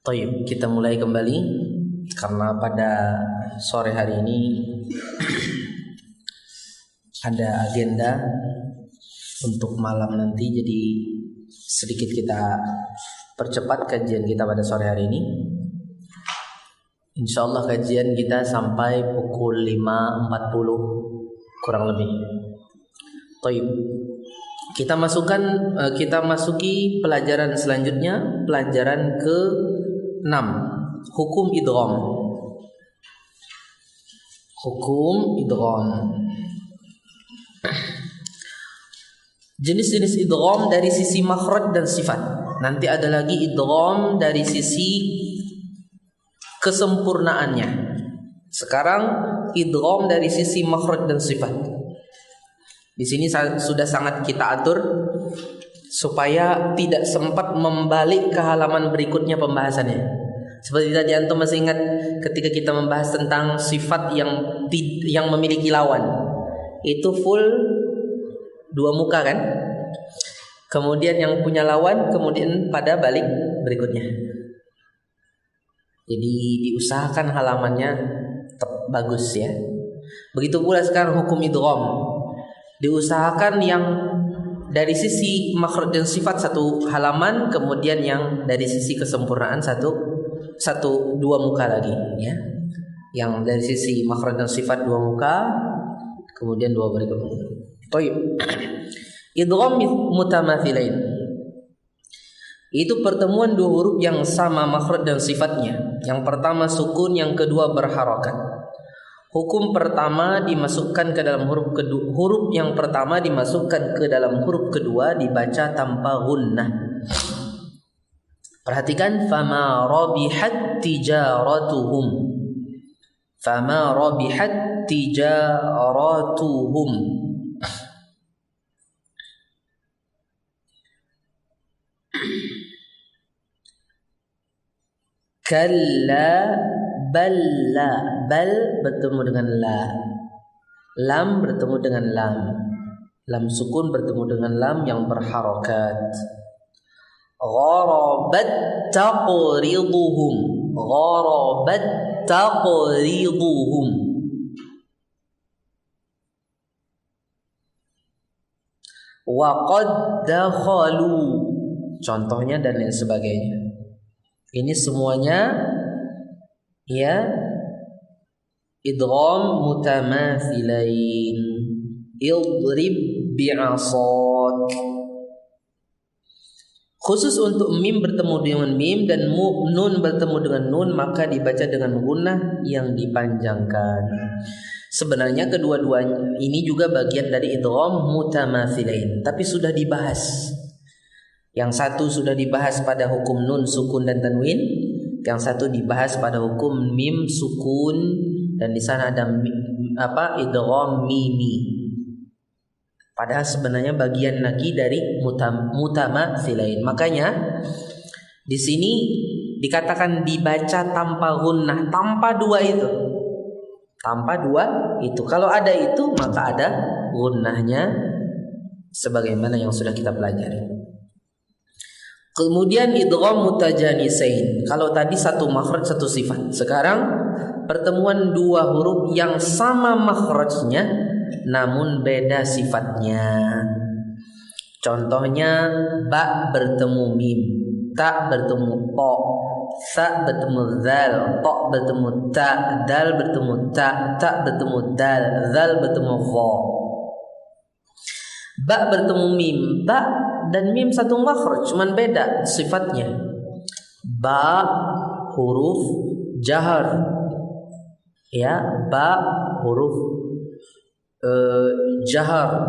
Baik, kita mulai kembali karena pada sore hari ini ada agenda untuk malam nanti, jadi sedikit kita percepat kajian kita pada sore hari ini. Insya Allah kajian kita sampai pukul 5.40 kurang lebih. Baik, kita masuki pelajaran selanjutnya, pelajaran ke-6, hukum idgham. Hukum idgham. Jenis-jenis idgham dari sisi makhraj dan sifat. Nanti ada lagi idgham dari sisi kesempurnaannya. Sekarang idgham dari sisi makhraj dan sifat. Di sini sudah sangat kita atur supaya tidak sempat membalik ke halaman berikutnya pembahasannya. Seperti tadi antum masih ingat ketika kita membahas tentang sifat yang memiliki lawan. Itu full dua muka kan? Kemudian yang punya lawan kemudian pada balik berikutnya. Jadi diusahakan halamannya tetap bagus ya. Begitu pula sekarang hukum idgham. Diusahakan yang dari sisi makhraj dan sifat satu halaman, kemudian yang dari sisi kesempurnaan dua muka lagi ya. Yang dari sisi makhraj dan sifat dua muka, kemudian dua berikutnya. Baik. Idgham mutamathilain. Itu pertemuan dua huruf yang sama makhraj dan sifatnya. Yang pertama sukun, yang kedua berharakat. Hukum pertama dimasukkan ke dalam huruf kedua. Huruf yang pertama dimasukkan ke dalam huruf kedua dibaca tanpa gunnah. Perhatikan, fama rabihat tijaratuhum. Fama rabihat tijaratuhum. Kalla balla. Bal bertemu dengan la. Lam bertemu dengan lam. Lam sukun bertemu dengan lam yang berharakat. Gharabat taqriduhum. Gharabat taqriduhum. Wa qad dakhalu. Contohnya dan lain sebagainya. Ini semuanya ya idgham mutamathilain. Idrib bi'asad. Khusus untuk mim bertemu dengan mim dan nun bertemu dengan nun, maka dibaca dengan gunnah yang dipanjangkan. Sebenarnya kedua-duanya ini juga bagian dari idgham mutamathilain, tapi sudah dibahas. Yang satu sudah dibahas pada hukum nun sukun dan tanwin, yang satu dibahas pada hukum mim sukun, dan di sana ada idgham mimi. Padahal sebenarnya bagian lagi dari mutamathilain. Makanya di sini dikatakan dibaca tanpa gunnah, tanpa dua itu. Tanpa dua itu. Kalau ada itu maka ada gunnahnya sebagaimana yang sudah kita pelajari. Kemudian idgham mutajanisain. Kalau tadi satu makhraj satu sifat, sekarang pertemuan dua huruf yang sama makhrajnya namun beda sifatnya. Contohnya ba bertemu mim, ta bertemu po, sa bertemu zal, to bertemu ta, dal bertemu ta, ta bertemu dal, zal bertemu gha. Ba bertemu mim, ba dan mim satu makhraj, cuman beda sifatnya. Ba huruf jahar, ya, ba huruf jahar.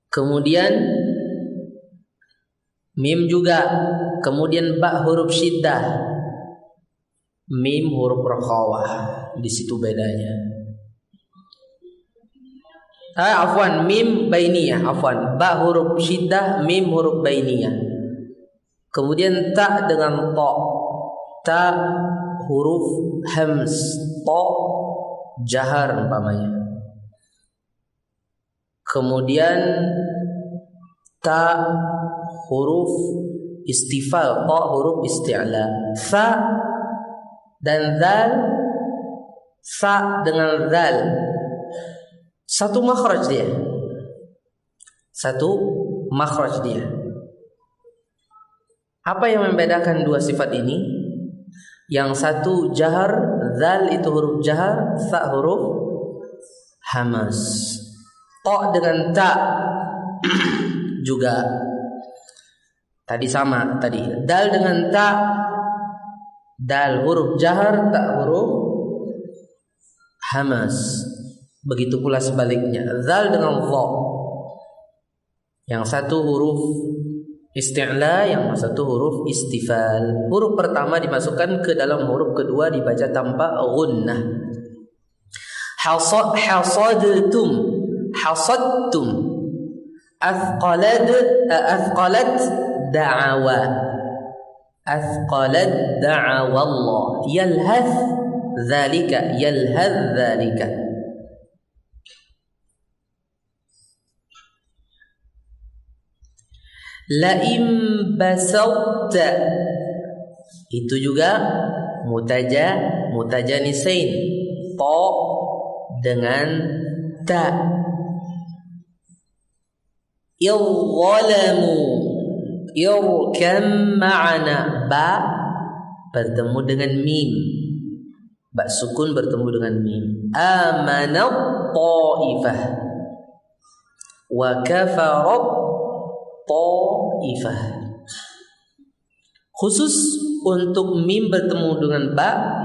Kemudian mim juga. Kemudian ba huruf syiddah, mim huruf rakhawah. Di situ bedanya. Afwan, mim bainiyah. Afwan, ba huruf syiddah, mim huruf bainiyah. Kemudian ta dengan ta. Ta huruf hams, ta jahar umpamanya. Kemudian ta huruf istifal, ta huruf isti'la. Sa dan zal, sa dengan zal, satu makhraj dia. Satu makhraj dia. Apa yang membedakan dua sifat ini? Yang satu jahar, zal itu huruf jahar, sa huruf hamas. Ta dengan ta juga tadi sama tadi. Dal dengan ta, dal huruf jahar, ta huruf hamas. Begitu pula sebaliknya. Zal dengan dha. Yang satu huruf isti'la, yang satu huruf istifal. Huruf pertama dimasukkan ke dalam huruf kedua, dibaca tanpa gunnah. Hasadtum, hasadtum. Athqalat da'awa, athqalat da'awa Allah. Yalhath dzalika, yalhath dzalika. La'im basawta, itu juga mutajanisain, ta dengan ta. Irzalamu, irkam ma'ana, ba bertemu dengan mim, ba sukun bertemu dengan mim. Amanat ta'ifah wa kafarat ta'ifah. Khusus untuk mim bertemu dengan ba,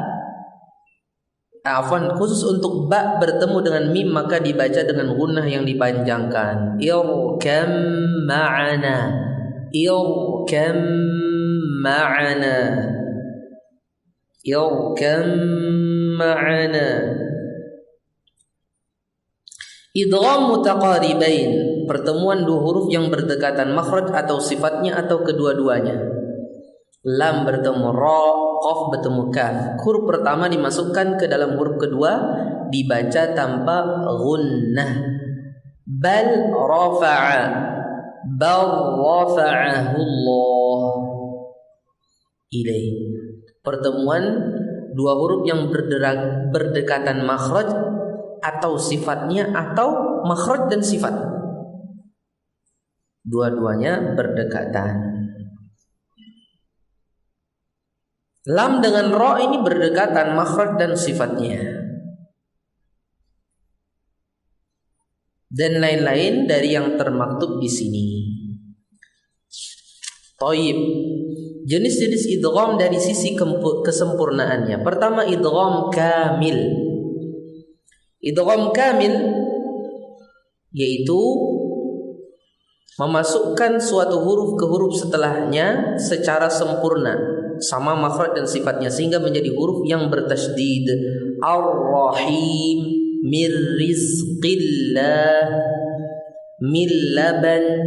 khusus untuk ba bertemu dengan mim maka dibaca dengan gunnah yang dipanjangkan. Irkam ma'ana, irkam ma'ana, irkam ma'ana. Idgham mutaqaribain, pertemuan dua huruf yang berdekatan makhraj atau sifatnya atau kedua-duanya. Lam bertemu ra, qaf bertemu kaf. Huruf pertama dimasukkan ke dalam huruf kedua, dibaca tanpa gunnah. Bal rafa'a, bal rafa'ahu Allah ilaih. Pertemuan dua huruf yang berdekatan makhraj atau sifatnya atau makhraj dan sifat. Dua-duanya berdekatan. Lam dengan ra ini berdekatan makhraj dan sifatnya. Dan lain-lain dari yang termaktub di sini. Thayyib. Jenis-jenis idgham dari sisi kesempurnaannya. Pertama, idgham kamil. Idgham kamil yaitu memasukkan suatu huruf ke huruf setelahnya secara sempurna, sama makhraj dan sifatnya, sehingga menjadi huruf yang bertasydid. Ar-Rahim, mir rizqillah, min laban,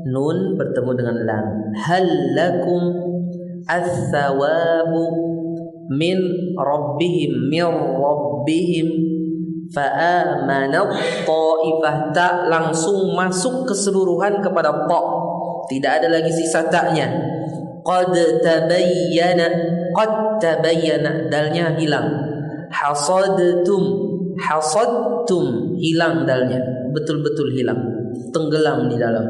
nun bertemu dengan lam. Hal lakum ats-tsawabu min rabbihim, mir rabbihim. Fa'amanat ta'ifah, ta langsung masuk keseluruhan kepada ta, tidak ada lagi sisa ta'nya. Qad tabayyana, qad tabayyana, dalnya hilang. Hasadtum, hasadtum, hilang dalnya, betul-betul hilang, tenggelam di dalam.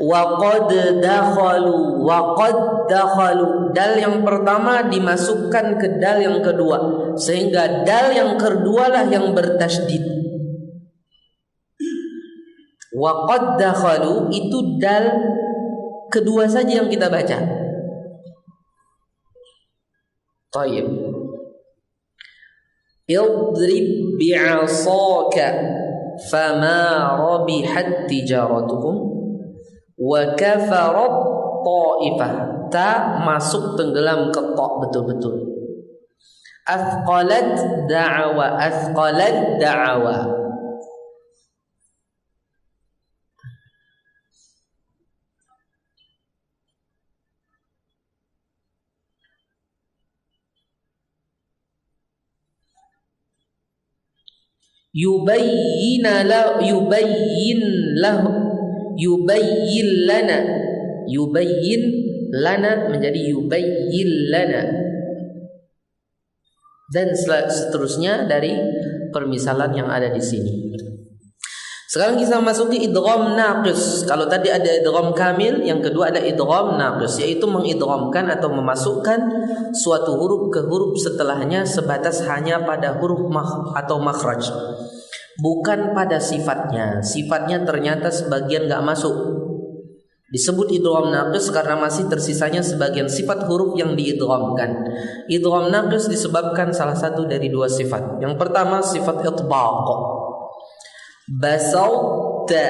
Wa qad dakhalu, wa qad dakhalu, dal yang pertama dimasukkan ke dal yang kedua, sehingga dal yang kedua lah yang bertasydid. Wa qad dakhalu itu dal kedua saja yang kita baca. Tayyib. Idrib bi'asaka fama rabihat tijaratuhum wa kafarat ta'ifah, ta masuk tenggelam ke ta betul-betul. Athqalat da'awa, athqalat da'awa. Yubayyin lana yubayyin lana menjadi yubayyin lana, dan seterusnya dari permisalan yang ada di sini. Sekarang kita masuki idgham naqis. Kalau tadi ada idgham kamil, yang kedua ada idgham naqis, yaitu mengidghamkan atau memasukkan suatu huruf ke huruf setelahnya sebatas hanya pada huruf atau makhraj, bukan pada sifatnya. Sifatnya ternyata sebagian enggak masuk. Disebut idgham naqis karena masih tersisanya sebagian sifat huruf yang diidghamkan. Idgham naqis disebabkan salah satu dari dua sifat. Yang pertama sifat itbaq. Basawta,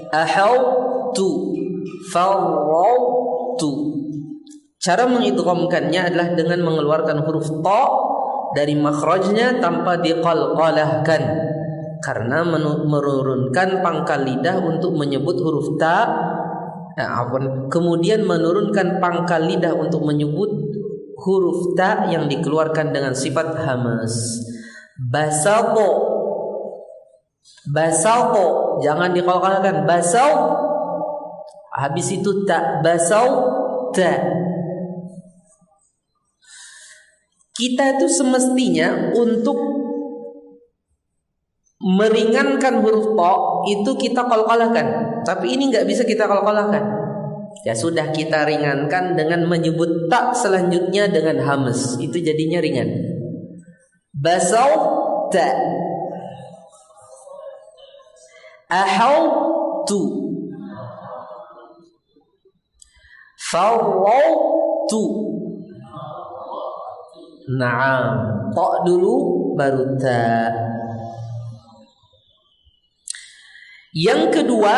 ahawtu, farrawtu. Cara mengidghamkannya adalah dengan mengeluarkan huruf ta dari makhrajnya tanpa diqalqalahkan, karena menurunkan pangkal lidah untuk menyebut huruf ta. Kemudian menurunkan pangkal lidah untuk menyebut huruf ta yang dikeluarkan dengan sifat hamas. Basato, basato, jangan diqalqalahkan. Basau, habis itu ta, basau ta. Kita itu semestinya untuk meringankan huruf ta itu kita qalqalahkan, tapi ini nggak bisa kita qalqalahkan. Ya sudah, kita ringankan dengan menyebut ta selanjutnya dengan hamas, itu jadinya ringan. Basau ta, ahau tu, farau tu. Naam, ta dulu baru ta. Yang kedua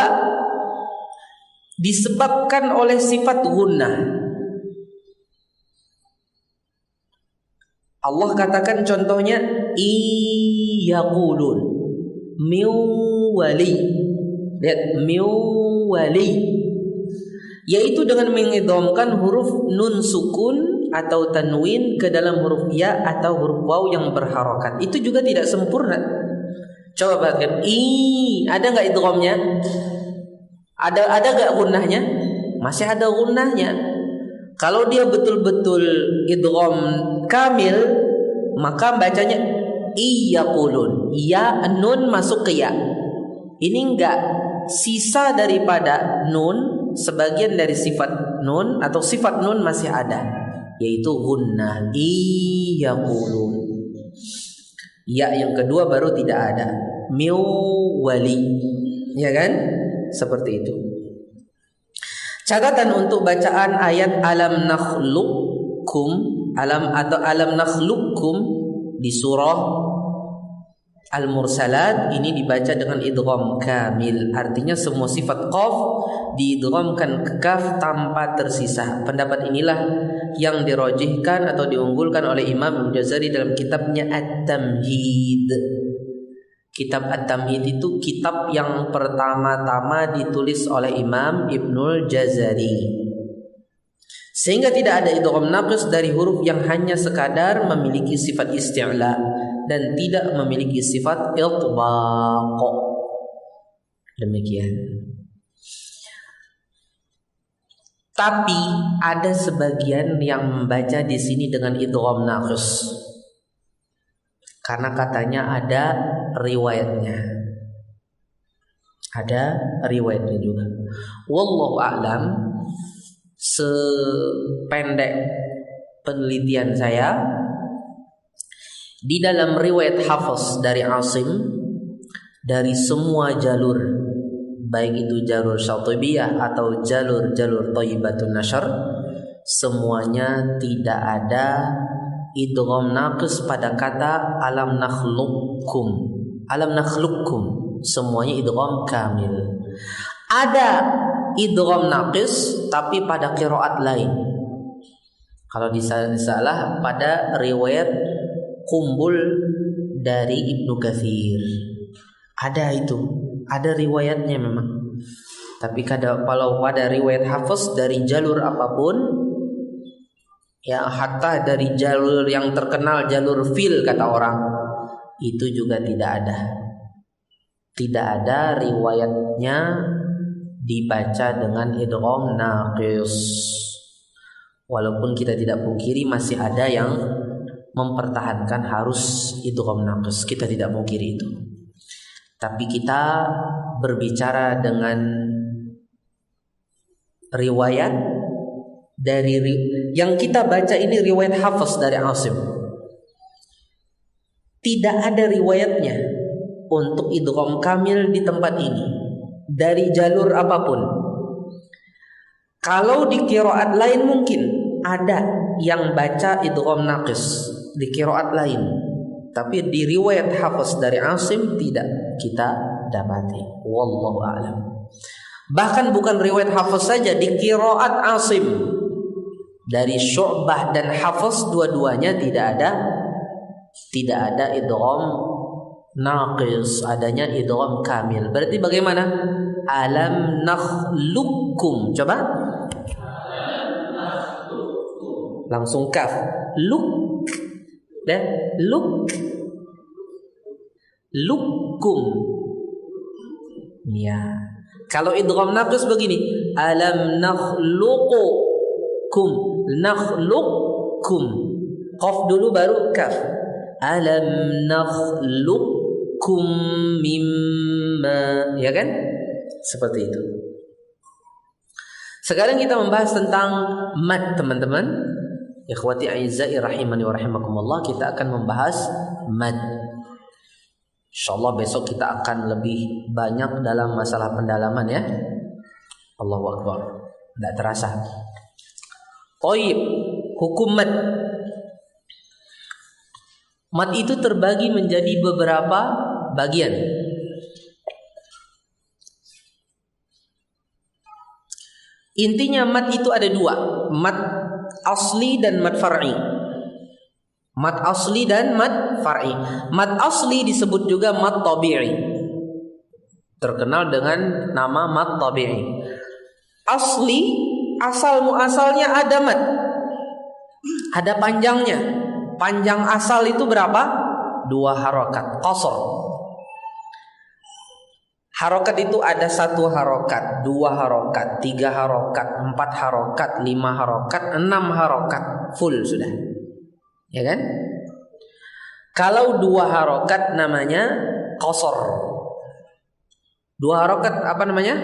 disebabkan oleh sifat gunnah. Allah katakan contohnya iyaqulun min wali. Lihat, min wali, yaitu dengan mengidghamkan huruf nun sukun atau tanwin ke dalam huruf ya atau huruf waw yang berharokat. Itu juga tidak sempurna. Coba perhatikan, ada nggak idghamnya? Ada nggak gunnahnya? Masih ada gunnahnya. Kalau dia betul-betul idgham kamil, maka bacanya iyaqulun, ya nun masuk ke ya. Ini enggak, sisa daripada nun, sebagian dari sifat nun atau sifat nun masih ada, yaitu gunnah. Iyaqulun. Ya yang kedua baru tidak ada. Miu wali, ya kan? Seperti itu. Catatan untuk bacaan ayat alam nakhluqkum, alam atau alam nakhluqkum di surah Al-Mursalat ini dibaca dengan idgham kamil. Artinya semua sifat qaf diidghamkan ke kaf tanpa tersisa. Pendapat inilah yang dirojihkan atau diunggulkan oleh Imam Al-Jazari dalam kitabnya At-Tamhid. Kitab At-Tamhid itu kitab yang pertama-tama ditulis oleh Imam Ibnul Jazari. Sehingga tidak ada idgham naqis dari huruf yang hanya sekadar memiliki sifat isti'la dan tidak memiliki sifat itbaq. Demikian. Tapi ada sebagian yang membaca di sini dengan idgham naqis, karena katanya ada riwayatnya. Ada riwayatnya juga. Wallahu a'lam. Sependek penelitian saya, di dalam riwayat Hafiz dari Asim, dari semua jalur, baik itu jalur Syatibiyah atau jalur-jalur Thayyibatun Nashr, semuanya tidak ada idgham naqis pada kata alam nakhluqkum. Alam nakhluqkum, semuanya idgham kamil. Ada idgham naqis tapi pada qiraat lain. Kalau disalah pada riwayat Qumbul dari Ibnu Katsir. Ada itu, ada riwayatnya memang. Tapi kalau pada riwayat Hafiz dari jalur apapun, ya hatta dari jalur yang terkenal, jalur fil kata orang, itu juga tidak ada. Tidak ada riwayatnya dibaca dengan idgham naqis. Walaupun kita tidak pungkiri masih ada yang mempertahankan harus idgham naqis. Kita tidak pungkiri itu. Tapi kita berbicara dengan riwayat dari yang kita baca ini riwayat Hafs dari Asim. Tidak ada riwayatnya untuk idgham kamil di tempat ini dari jalur apapun. Kalau di qiraat lain mungkin ada yang baca idgham naqis di qiraat lain, tapi di riwayat Hafs dari Asim tidak kita dapati. Wallahu a'lam. Bahkan bukan riwayat Hafs saja, di qiraat Asim dari Syu'bah dan Hafs dua-duanya tidak ada idgham naqis, adanya idgham kamil. Berarti bagaimana? Alam nakhluqukum. Coba. Langsung kaf. Luk. Dan luk. Lukum. Ya. Kalau idgham naqis begini, alam nakhluqukum. Nakhluqukum. Qaf dulu baru kaf. Alam nakhluqukum mimma, ya kan? Seperti itu. Sekarang kita membahas tentang mad, teman-teman. Ikhwati a'izzai rahimani wa rahimakumullah, kita akan membahas mad. Insyaallah besok kita akan lebih banyak dalam masalah pendalaman ya. Allahu Akbar. Tidak terasa. Thayyib, hukum mad. Mad itu terbagi menjadi beberapa bagian. Intinya mad itu ada dua, mad asli dan mad far'i. Mad asli dan mad far'i. Mad asli disebut juga mad tabi'i. Terkenal dengan nama mad tabi'i. Asli, asal muasalnya ada mad. Ada panjangnya. Panjang asal itu berapa? 2 harokat, qasr. Harokat itu ada 1 harokat, 2 harokat, 3 harokat, 4 harokat, 5 harokat, 6 harokat, full sudah. Ya kan? Kalau 2 harokat namanya qasr. 2 harokat apa namanya?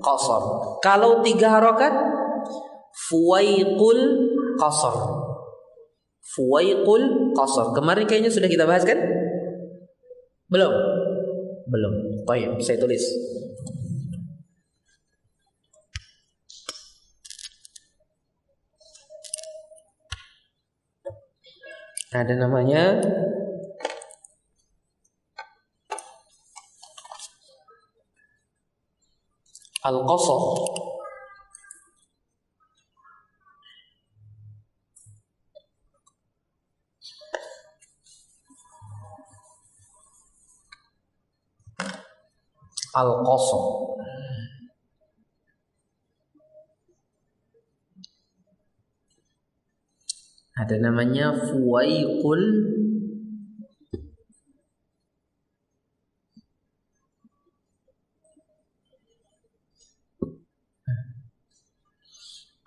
Qasr. Kalau 3 harokat fuwaiqul qasr. Fuwaiqul qasr. Kemarin kayaknya sudah kita bahas kan? Belum. Baik, saya tulis. Ada namanya al-qasr. Al-qasr. Ada namanya fuwaiqul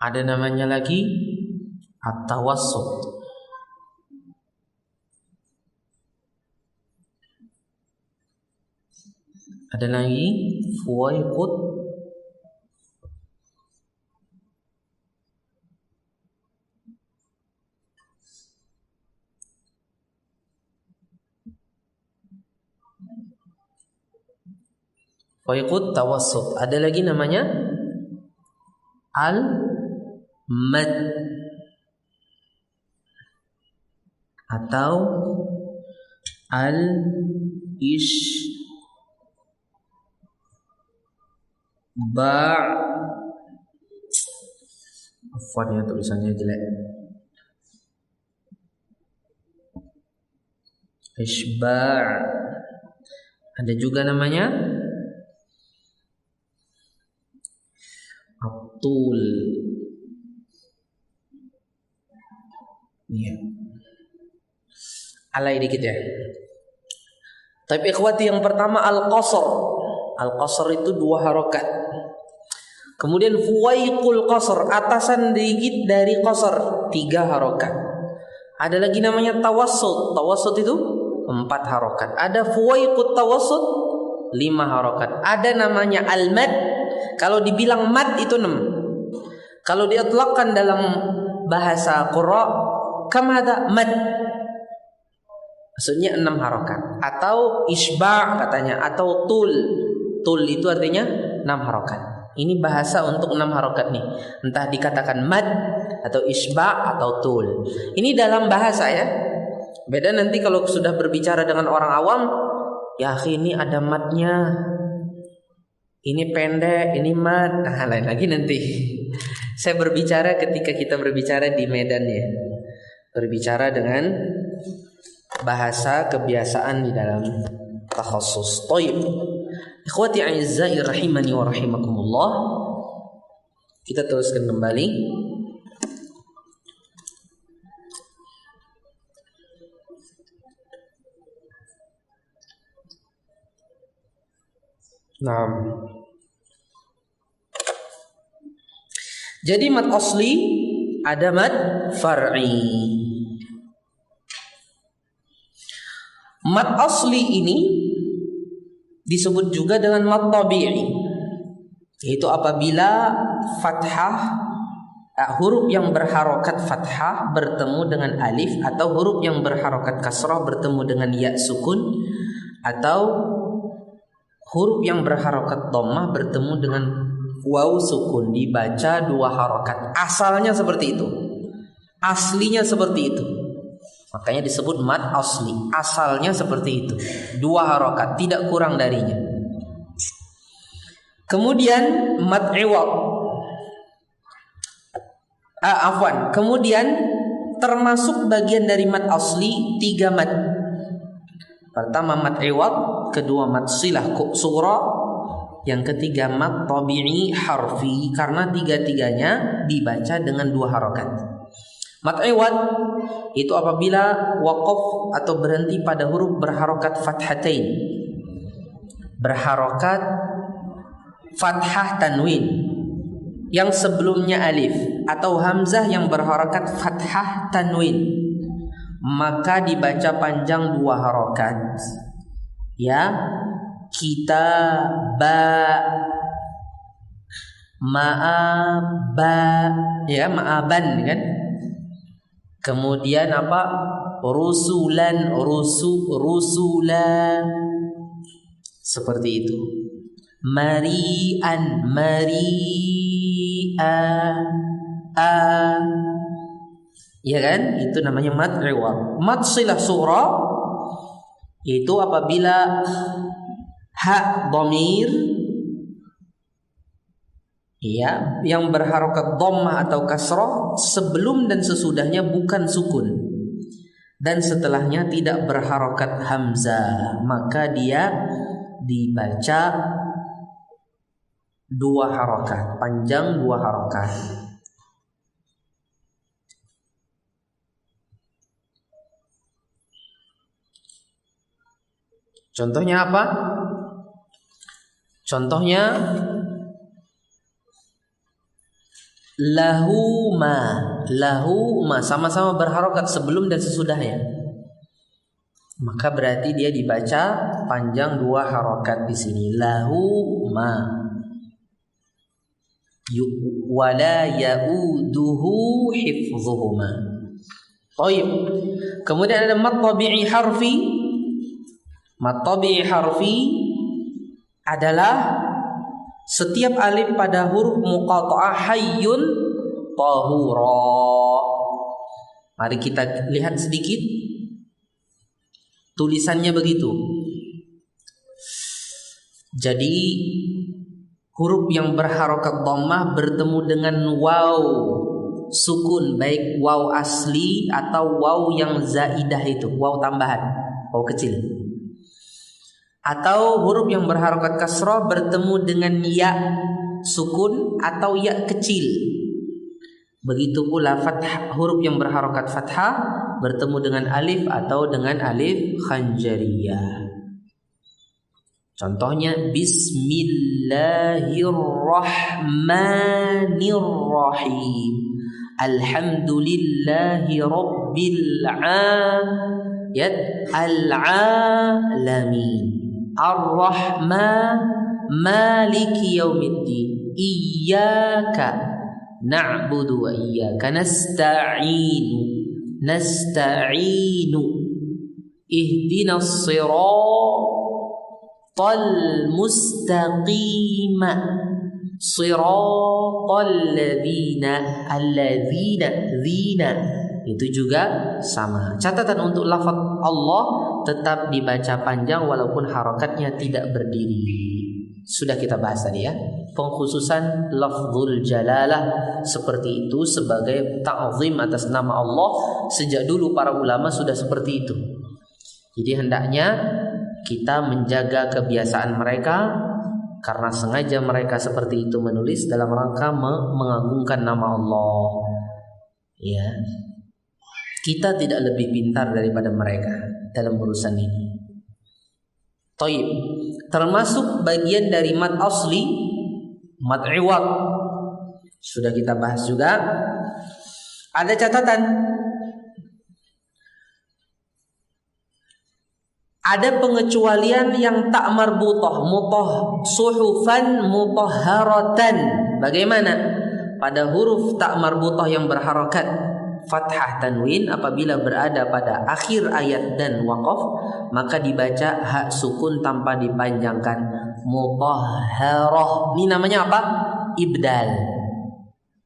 ada namanya lagi at-tawassut. Ada lagi fuwaiqut tawassut. Ada lagi namanya al-mad atau afwan ya tulisannya jelek. Isba'. Ada juga namanya Abtul. Iya. Alay dikit ya. Tapi ikhwati, yang pertama al-qasr. Al-qasr itu 2 harokat. Kemudian fuwaiqul qasr, atasan dikit dari qasr, 3 harokat. Ada lagi namanya tawassut. Tawassut itu 4 harokat. Ada fuwaiqut tawassut 5 harokat. Ada namanya al-mad. Kalau dibilang mad itu 6. Kalau diatlaqkan dalam bahasa qurra, kamada mad. Maksudnya 6 harokat. Atau isba' katanya, atau tul. Tul itu artinya 6 harokat. Ini bahasa untuk 6 harokat nih. Entah dikatakan mad atau isba' atau tul. Ini dalam bahasa ya. Beda nanti kalau sudah berbicara dengan orang awam, ya ini ada madnya, ini pendek, ini mad. Nah, lain lagi nanti. Saya berbicara ketika kita berbicara di Medan ya. Berbicara dengan bahasa kebiasaan di dalam takhassus. Thayyib. Ikhwati a'izza'i rahimani wa rahimakumullah. Kita teruskan kembali. Nah. Jadi mad asli ada mad far'i. Mad asli ini disebut juga dengan mad tabi'i, yaitu apabila fathah, huruf yang berharokat fathah bertemu dengan alif, atau huruf yang berharokat kasrah bertemu dengan ya sukun, atau huruf yang berharokat dhammah bertemu dengan waw sukun, dibaca 2 harokat. Asalnya seperti itu, aslinya seperti itu. Makanya disebut mad asli. Asalnya seperti itu, 2 harokat, tidak kurang darinya. Kemudian mad iwad, kemudian termasuk bagian dari mad asli 3 mad. Pertama mad iwad, kedua mad silah sughra, yang ketiga mad tabi'i harfi, karena 3-tiganya dibaca dengan 2 harokat. Mad iwad itu apabila waqaf atau berhenti pada huruf berharokat fathatain, berharokat fathah tanwin yang sebelumnya alif, atau hamzah yang berharokat fathah tanwin, maka dibaca panjang 2 harokat. Ya, kita ma'aba, ya ma'aban kan. Kemudian apa? Rusulan, rusula, seperti itu. Mari'an, mari'a, ya kan? Itu namanya mad iwad. Mad silah sughra itu apabila ha dhamir, ya, yang berharokat dhammah atau kasrah sebelum dan sesudahnya bukan sukun, dan setelahnya tidak berharokat hamzah, maka dia dibaca 2 harokat, panjang 2 harokat. Contohnya apa? Contohnya lahuma sama-sama berharokat sebelum dan sesudahnya, maka berarti dia dibaca panjang 2 harokat di sini. Lahuma wala yauduhu hifdhuhuma. Baik. Kemudian ada mad tabi'i harfi. Mad tabi'i harfi adalah setiap alif pada huruf muqatta'ah hayyun tahura. Mari kita lihat sedikit. Tulisannya begitu. Jadi huruf yang berharokat dhammah bertemu dengan waw sukun, baik waw asli atau waw yang zaidah, itu waw tambahan, waw kecil. Atau huruf yang berharokat kasrah bertemu dengan ya sukun atau ya kecil. Begitu pula fathah, huruf yang berharokat fathah bertemu dengan alif atau dengan alif khanjariyah. Contohnya Bismillahirrahmanirrahim. Alhamdulillahi rabbil alamin. Ar-Rahman maliki yaumiddin. Iyyaka na'budu wa iyyaka nasta'inu ihdinas siratal mustaqim siratal ladzina itu juga sama. Catatan untuk lafaz Allah tetap dibaca panjang walaupun harakatnya tidak berdiri. Sudah kita bahas tadi ya. Pengkhususan lafzul jalalah seperti itu sebagai ta'zim atas nama Allah, sejak dulu para ulama sudah seperti itu. Jadi hendaknya kita menjaga kebiasaan mereka, karena sengaja mereka seperti itu menulis dalam rangka mengagungkan nama Allah. Ya. Kita tidak lebih pintar daripada mereka dalam urusan ini. Taib. Termasuk bagian dari mad asli, mad iwad. Sudah kita bahas juga. Ada catatan. Ada pengecualian yang tak marbutah, suhufan mutahharatan. Bagaimana? Pada huruf tak marbutah yang berharakat fathah tanwin apabila berada pada akhir ayat dan waqaf, maka dibaca hak sukun tanpa dipanjangkan. Mutahharah. Ini namanya apa? Ibdal.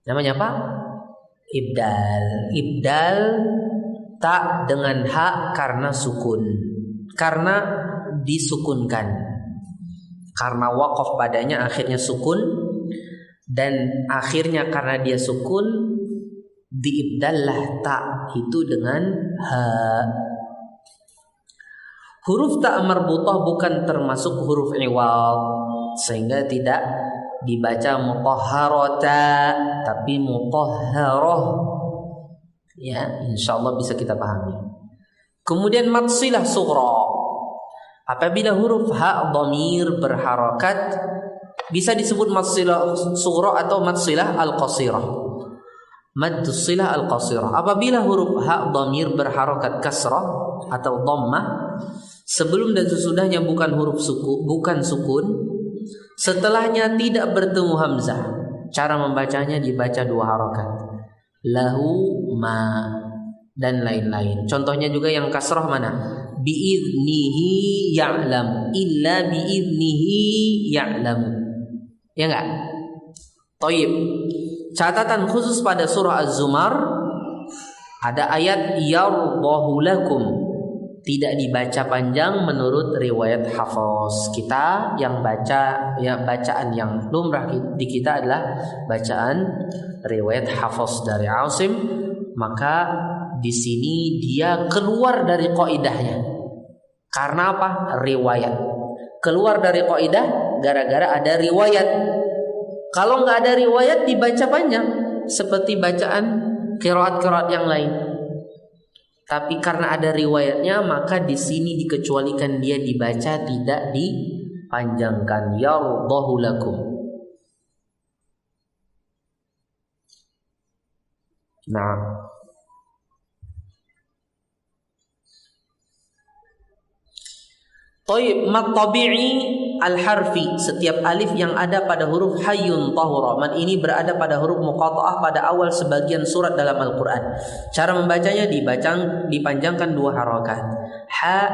Namanya apa? Ibdal. Ibdal tak dengan hak karena sukun. Karena disukunkan. Karena waqaf padanya akhirnya sukun, dan akhirnya karena dia sukun diibdallah tak itu dengan ha. Huruf tak marbutah bukan termasuk huruf iwad, sehingga tidak dibaca mutahharata tapi mutahharah. Ya, insyaallah bisa kita pahami. Kemudian matsilah sughra. Apabila huruf ha dhamir berharakat bisa disebut matsilah sughra atau matsilah al-qasirah. Maddus silah al-qasirah. Apabila huruf ha dhamir berharakat kasrah atau dhammah, sebelum dan sesudahnya bukan huruf suku, bukan sukun, setelahnya tidak bertemu hamzah, cara membacanya dibaca dua harakat. Lahu ma dan lain-lain. Contohnya juga yang kasrah mana? Bi'idnihi ya'lam. Illa bi'idnihi ya'lam. Ya enggak? Taib. Catatan khusus pada surah Az-Zumar, ada ayat yardahu lakum, tidak dibaca panjang menurut riwayat Hafs. Kita yang baca, ya bacaan yang lumrah di kita adalah bacaan riwayat Hafs dari Asim. Maka di sini dia keluar dari qaidahnya. Karena apa? Riwayat. Keluar dari qaidah gara-gara ada riwayat. Kalau nggak ada riwayat dibaca panjang seperti bacaan qiraat-qiraat yang lain. Tapi karena ada riwayatnya, maka di sini dikecualikan dia dibaca, tidak dipanjangkan. Yardahu lakum. Nah, Taib mad tabi'i al-harfi, setiap alif yang ada pada huruf hayyun tahura. Mad ini berada pada huruf muqatta'ah pada awal sebagian surat dalam Al-Qur'an. Cara membacanya dipanjangkan dua harakat. Ha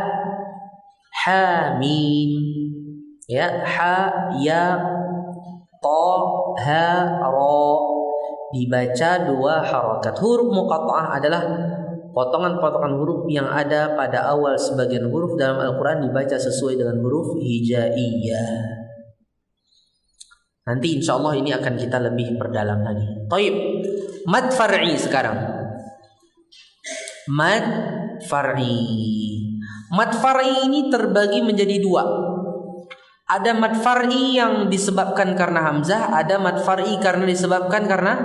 mim. Ya, ha ya ta ha ra. Dibaca dua harakat. Huruf muqatta'ah adalah potongan-potongan huruf yang ada pada awal sebagian huruf dalam Al-Quran dibaca sesuai dengan huruf hijaiyah. Nanti insya Allah ini akan kita lebih perdalam lagi. Taib. Mad far'i sekarang. Mad far'i. Mad far'i ini terbagi menjadi dua. Ada mad far'i yang disebabkan karena hamzah, ada mad far'i karena disebabkan karena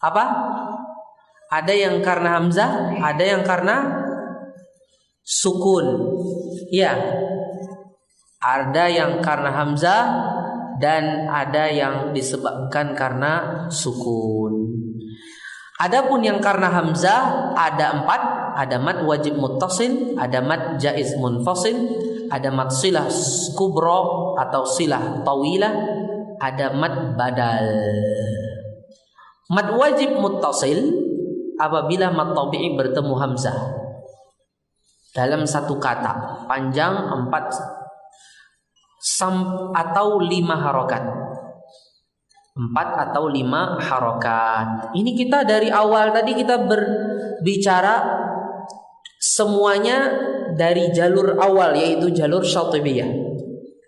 apa? Ada yang karena hamzah, ada yang karena sukun. Ya. Ada yang karena hamzah dan ada yang disebabkan karena sukun. Adapun yang karena hamzah ada 4, ada mad wajib muttasil, ada mad jaiz munfasil, ada mad silah kubra atau silah tawilah, ada mad badal. Mad wajib muttasil apabila mad tabi'i bertemu hamzah dalam satu kata panjang 4 atau 5 harokat. 4 atau 5 harokat. Ini kita dari awal tadi kita berbicara semuanya dari jalur awal, yaitu jalur syatibiyah.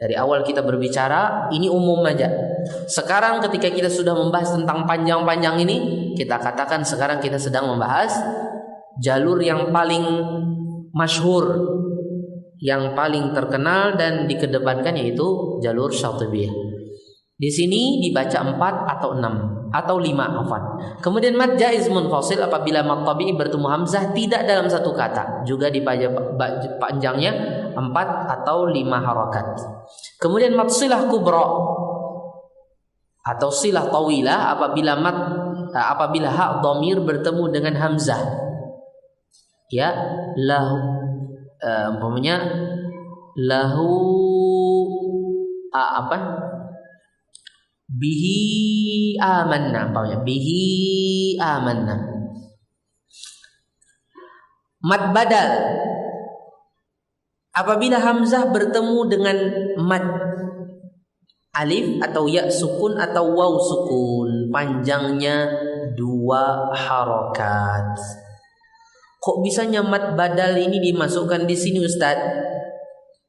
Dari awal kita berbicara ini umum aja. Sekarang ketika kita sudah membahas tentang panjang-panjang ini, kita katakan sekarang kita sedang membahas jalur yang paling masyhur, yang paling terkenal dan dikedepankan, yaitu jalur syatibiyah. Di sini dibaca 4 atau 6 atau 5 afwan. Kemudian mad jaiz munfasil apabila mad tabi'i bertemu hamzah tidak dalam satu kata, juga dibaca panjangnya 4 atau 5 harokat. Kemudian mad silah kubra atau silah tawilah apabila hak dhamir bertemu dengan hamzah. Ya, lahu umpamanya lahu bihi amanna, bihi amanna. Mad badal apabila hamzah bertemu dengan mad alif atau ya sukun atau waw sukun, panjangnya 2 harokat. Kok bisanya mad badal ini dimasukkan di sini, Ustaz?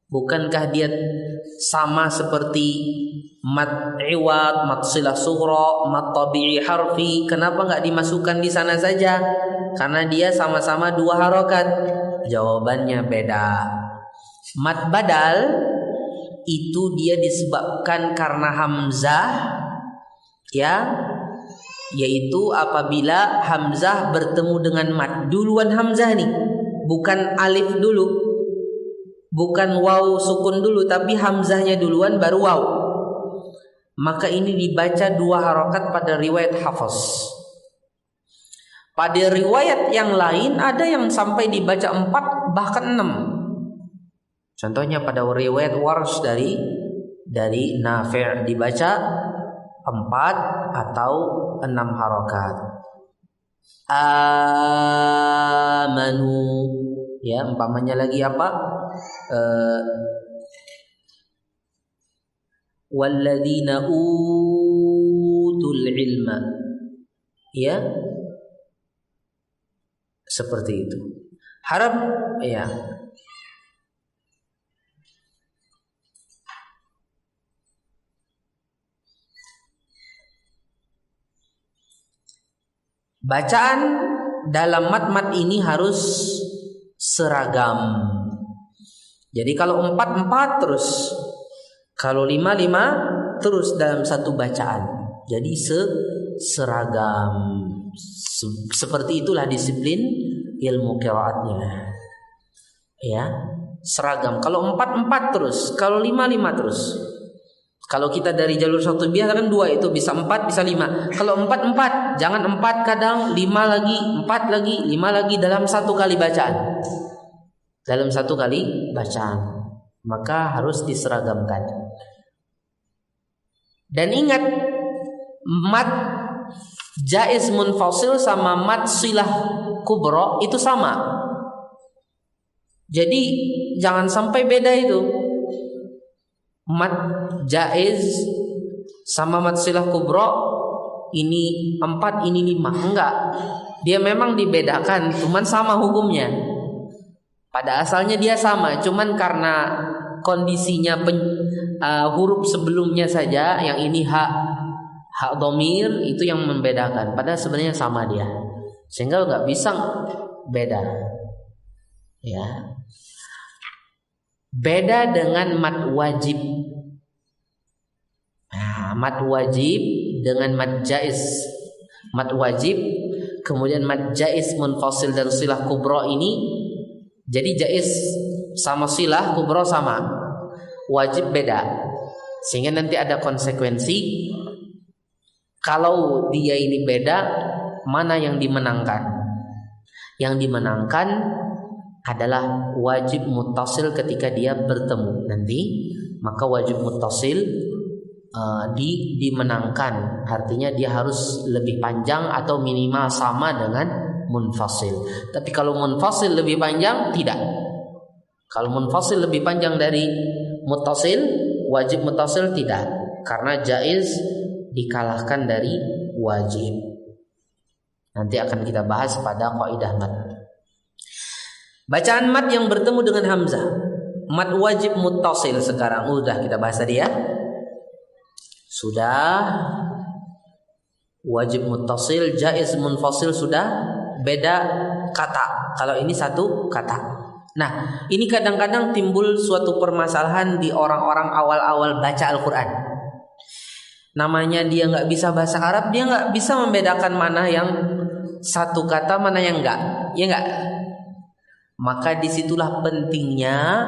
Bukankah dia sama seperti mad iwad, mad silah sughra, mad tabi'i harfi? Kenapa nggak dimasukkan di sana saja? Karena dia sama-sama 2 harokat. Jawabannya beda. Mad badal itu dia disebabkan karena hamzah, ya, yaitu apabila hamzah bertemu dengan mad. Duluan hamzah nih, bukan alif dulu, bukan waw sukun dulu, tapi hamzahnya duluan baru waw. Maka ini dibaca 2 harokat pada riwayat Hafs. Pada riwayat yang lain ada yang sampai dibaca 4 bahkan 6. Contohnya pada riwayat Warsh dari Nafi' dibaca 4 atau 6 harokat. Amanu, ya, umpamanya lagi apa? Walladzina utul ilma, ya, seperti itu. Harap, ya. Bacaan dalam mat-mat ini harus seragam. Jadi kalau 4 terus, kalau 5 terus dalam satu bacaan. Jadi seragam. Seperti itulah disiplin ilmu qiraatnya. Ya, seragam. Kalau 4 terus, kalau 5 terus. Kalau kita dari jalur syatibiyah kan 2, itu bisa 4 bisa 5. Kalau 4, jangan 4 kadang 5 lagi, 4 lagi, 5 lagi dalam satu kali bacaan. Dalam satu kali bacaan. Maka harus diseragamkan. Dan ingat, mad jaiz munfasil sama mad silah kubra itu sama. Jadi jangan sampai beda itu. Mad jaiz sama mad silah kubra ini 4 ini 5, enggak. Dia memang dibedakan, cuman sama hukumnya. Pada asalnya dia sama, cuman karena kondisinya huruf sebelumnya saja, yang ini hak dhamir itu yang membedakan. Padahal sebenarnya sama dia, sehingga enggak bisa beda. Ya. Beda dengan mad wajib. Nah, mad wajib dengan mad jaiz. Mad wajib, kemudian mad jaiz munfasil dan silah kubra ini. Jadi jaiz sama silah kubra sama. wajib beda. Sehingga nanti ada konsekuensi kalau dia ini beda, mana yang dimenangkan? Yang dimenangkan adalah wajib muttasil ketika dia bertemu nanti, maka wajib muttasil dimenangkan. Artinya dia harus lebih panjang atau minimal sama dengan munfasil. Tapi kalau munfasil lebih panjang, tidak. Kalau munfasil lebih panjang dari muttasil, wajib muttasil tidak, karena jaiz dikalahkan dari wajib. Nanti akan kita bahas pada kaidah mat. Bacaan mat yang bertemu dengan hamzah, mat wajib muttasil sekarang udah kita bahas tadi ya. Sudah wajib muttasil, jaiz munfasil sudah beda kata. Kalau ini satu kata. Nah, ini kadang-kadang timbul suatu permasalahan di orang-orang awal-awal baca Al-Quran. Namanya dia nggak bisa bahasa Arab, dia nggak bisa membedakan mana yang satu kata, mana yang enggak, ya enggak. Maka disitulah pentingnya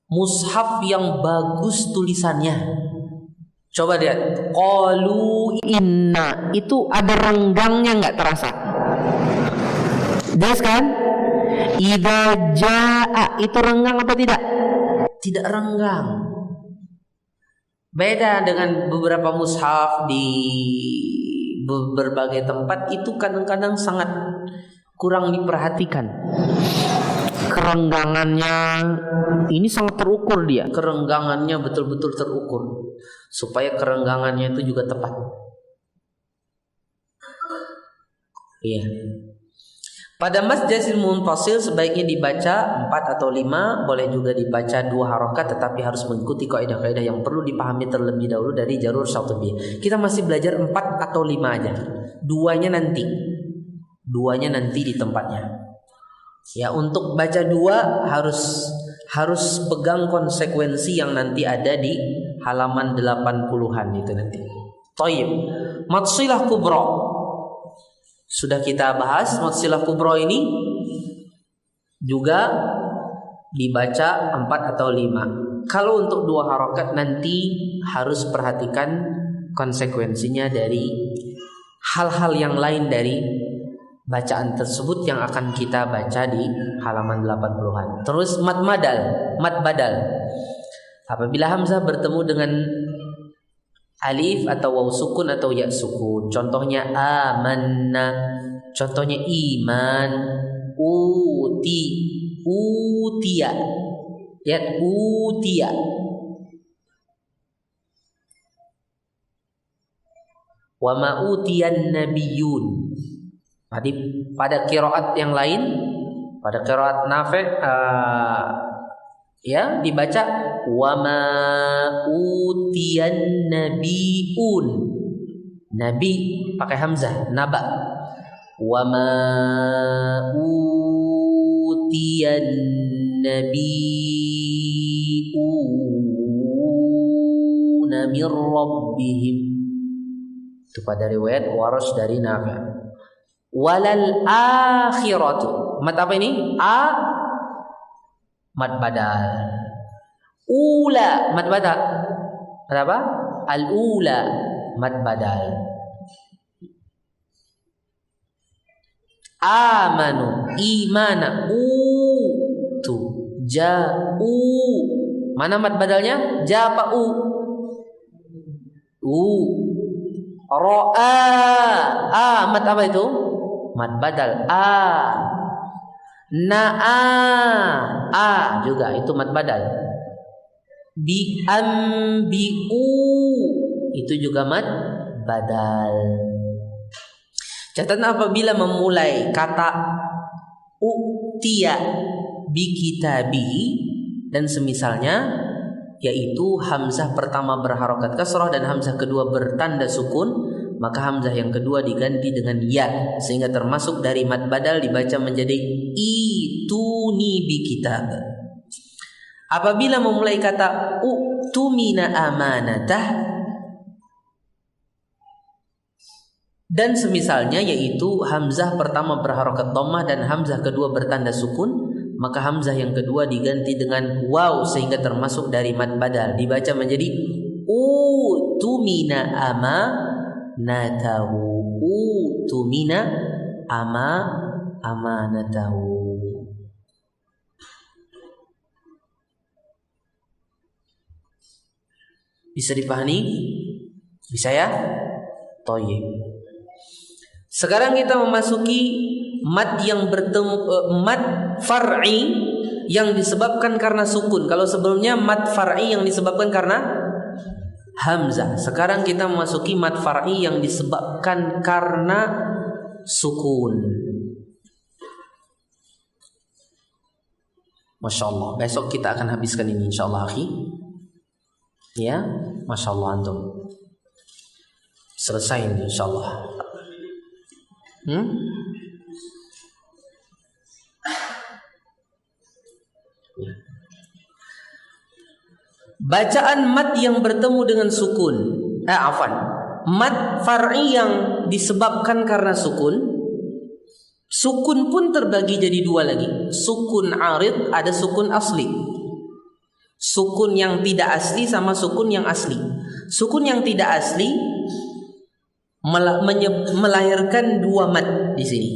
mushaf yang bagus tulisannya. Coba lihat, qalu inna itu ada renggangnya nggak terasa? Jelas kan? Idza jaa itu renggang apa tidak? Tidak renggang. Beda dengan beberapa mushaf di berbagai tempat, itu kadang-kadang sangat kurang diperhatikan. Kerenggangannya ini sangat terukur dia. Kerenggangannya betul-betul terukur supaya kerenggangannya itu juga tepat. Iya. Pada mas jazil munfasil sebaiknya dibaca 4 atau 5, boleh juga dibaca 2 harokat, tetapi harus mengikuti kaidah-kaidah yang perlu dipahami terlebih dahulu dari jalur syatibiyah. Kita masih belajar 4 atau 5 aja. Duanya nanti di tempatnya. Ya, untuk baca 2 harus pegang konsekuensi yang nanti ada di halaman 80-an itu nanti. Thayyib. Matsilah kubra. Sudah kita bahas, matsilah kubra ini juga dibaca 4 atau 5. Kalau untuk 2 harokat nanti harus perhatikan konsekuensinya dari hal-hal yang lain dari bacaan tersebut yang akan kita baca di halaman 80-an. Terus mat badal. Apabila hamzah bertemu dengan alif atau waw sukun atau ya sukun. Contohnya amanna, contohnya iman, utiya. Lihat utiya. Wa ma utiyan nabiyyun. Pada qiraat yang lain, pada qiraat Nafi' ya dibaca wa ma utiyan nabiun. Nabi pakai hamzah, naba. Wa ma utiyan nabiun min rabbihim. Itu pada riwayat Warsh dari Nafi'. Walal akhiratu. Mat apa ini? Mad badal. Ula mad badal. Apa? Al-ula mad badal. Amanu imana tu ja'u. Mana mad badalnya? Ja apa u? Ra'a. Mad apa itu? Mad badal. Na'a juga itu mad badal. Bi'ambi'u itu juga mad badal. Catatan apabila memulai kata utiya bi kitabihi dan semisalnya, yaitu hamzah pertama berharokat kasrah dan hamzah kedua bertanda sukun, maka hamzah yang kedua diganti dengan ya, sehingga termasuk dari mad badal dibaca menjadi ituni bi kitab. Apabila memulai kata utumina amanatah dan semisalnya, yaitu hamzah pertama berharokat dhammah dan hamzah kedua bertanda sukun, maka hamzah yang kedua diganti dengan waw sehingga termasuk dari mad badal, dibaca menjadi utumina amanatahu, utumina amanatahu. Bisa dipahami? Bisa ya? Thayyib. Sekarang kita memasuki mad yang bertemu, mad far'i yang disebabkan karena sukun. Kalau sebelumnya mad far'i yang disebabkan karena hamzah. Sekarang kita memasuki mad far'i yang disebabkan karena sukun. Masya Allah. Besok kita akan habiskan ini insya Allah, akhi. Ya, Masya Allah antum. Selesai ini insya Allah. Bacaan mad yang bertemu dengan sukun, mad far'i yang disebabkan karena sukun. Sukun pun terbagi jadi dua lagi. Sukun arid, ada sukun asli. Sukun yang tidak asli sama sukun yang asli. Sukun yang tidak asli melahirkan dua mad di sini.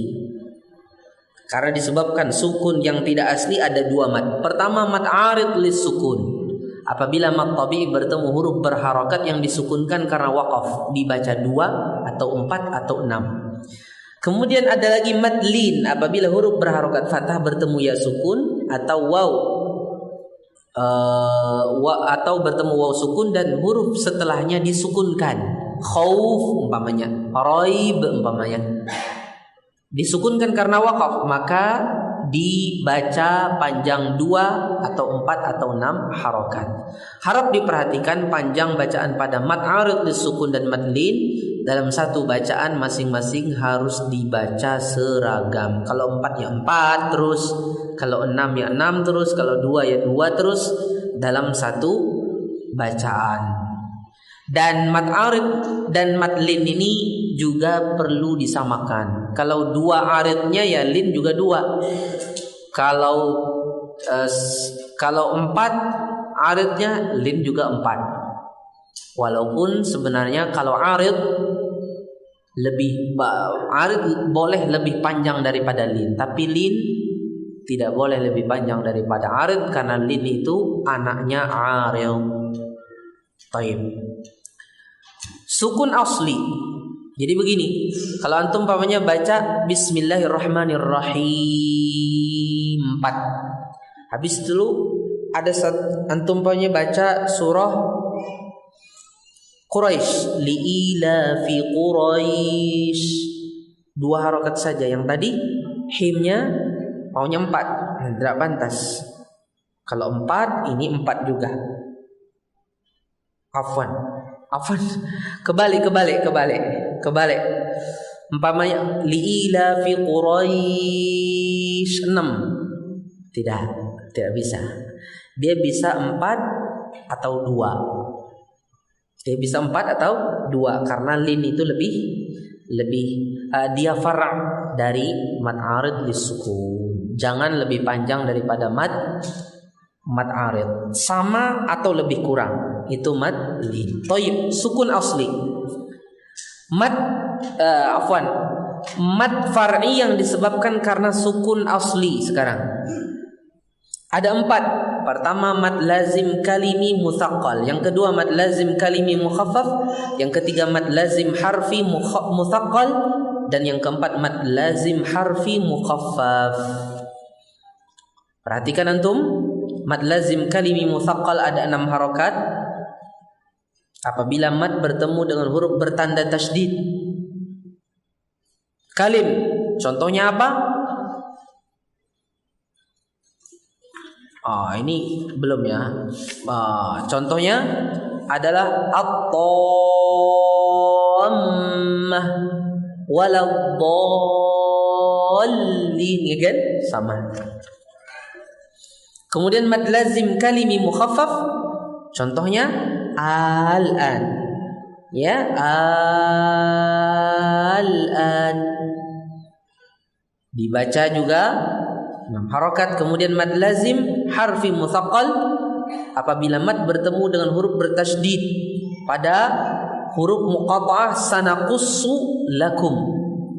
Karena disebabkan sukun yang tidak asli ada dua mad. Pertama mad arid lis sukun. Apabila mad tabi'i bertemu huruf berharakat yang disukunkan karena waqaf, dibaca 2 atau 4 atau 6. Kemudian ada lagi mad lin, apabila huruf berharakat fathah bertemu ya sukun atau waw, atau bertemu waw sukun dan huruf setelahnya disukunkan. Khauf umpamanya, raib umpamanya, disukunkan karena waqaf, maka dibaca panjang 2 atau 4 atau 6 harokat. Harap diperhatikan panjang bacaan pada mad arid disukun dan mad lin dalam satu bacaan masing-masing harus dibaca seragam. Kalau 4 ya 4 terus, kalau 6 ya 6 terus, kalau 2 ya 2 terus dalam satu bacaan. Dan mad arid dan mad lin ini juga perlu disamakan. Kalau 2 aridnya ya lin juga 2. Kalau 4 aridnya lin juga 4. Walaupun sebenarnya kalau arid boleh lebih panjang daripada lin, tapi lin tidak boleh lebih panjang daripada arid karena lin itu anaknya arid. Taib. Sukun asli. Jadi begini, kalau antum pamannya baca Bismillahirrahmanirrahim 4. Habis itu ada antum pamannya baca surah Quraisy, liila fi Quraisy, 2 harokat saja. Yang tadi himnya maunya 4, tidak pantas. Kalau 4 ini 4 juga. Afwan. Kebalik. Umpamanya liila fi Quraisy 6. Tidak bisa. Dia bisa 4 atau 2. Dia bisa 4 atau 2 karena lin itu lebih dia far' dari mad arid lisukun. Jangan lebih panjang daripada mad arid. Sama atau lebih kurang. Itu mad lin. Thayyib, sukun asli. Mad far'i yang disebabkan karena sukun asli sekarang. Ada 4. Pertama mad lazim kalimi mutsaqqal, yang kedua mad lazim kalimi mukhaffaf, yang ketiga mad lazim harfi mutsaqqal, dan yang keempat mad lazim harfi mukhaffaf. Perhatikan antum, mad lazim kalimi mutsaqqal ada 6 harokat. Apabila mad bertemu dengan huruf bertanda tasydid. Kalim, contohnya apa? Ini belum ya. Contohnya adalah at-tammah waladdallin, ya kan? Sama. Kemudian mad lazim kalimi mukhaffaf, contohnya al-an, ya, al-an, dibaca juga 6 harokat. Kemudian mad lazim harfi mutsaqqal, apabila mad bertemu dengan huruf bertasydid pada huruf muqatta'ah, sanaqussu lakum.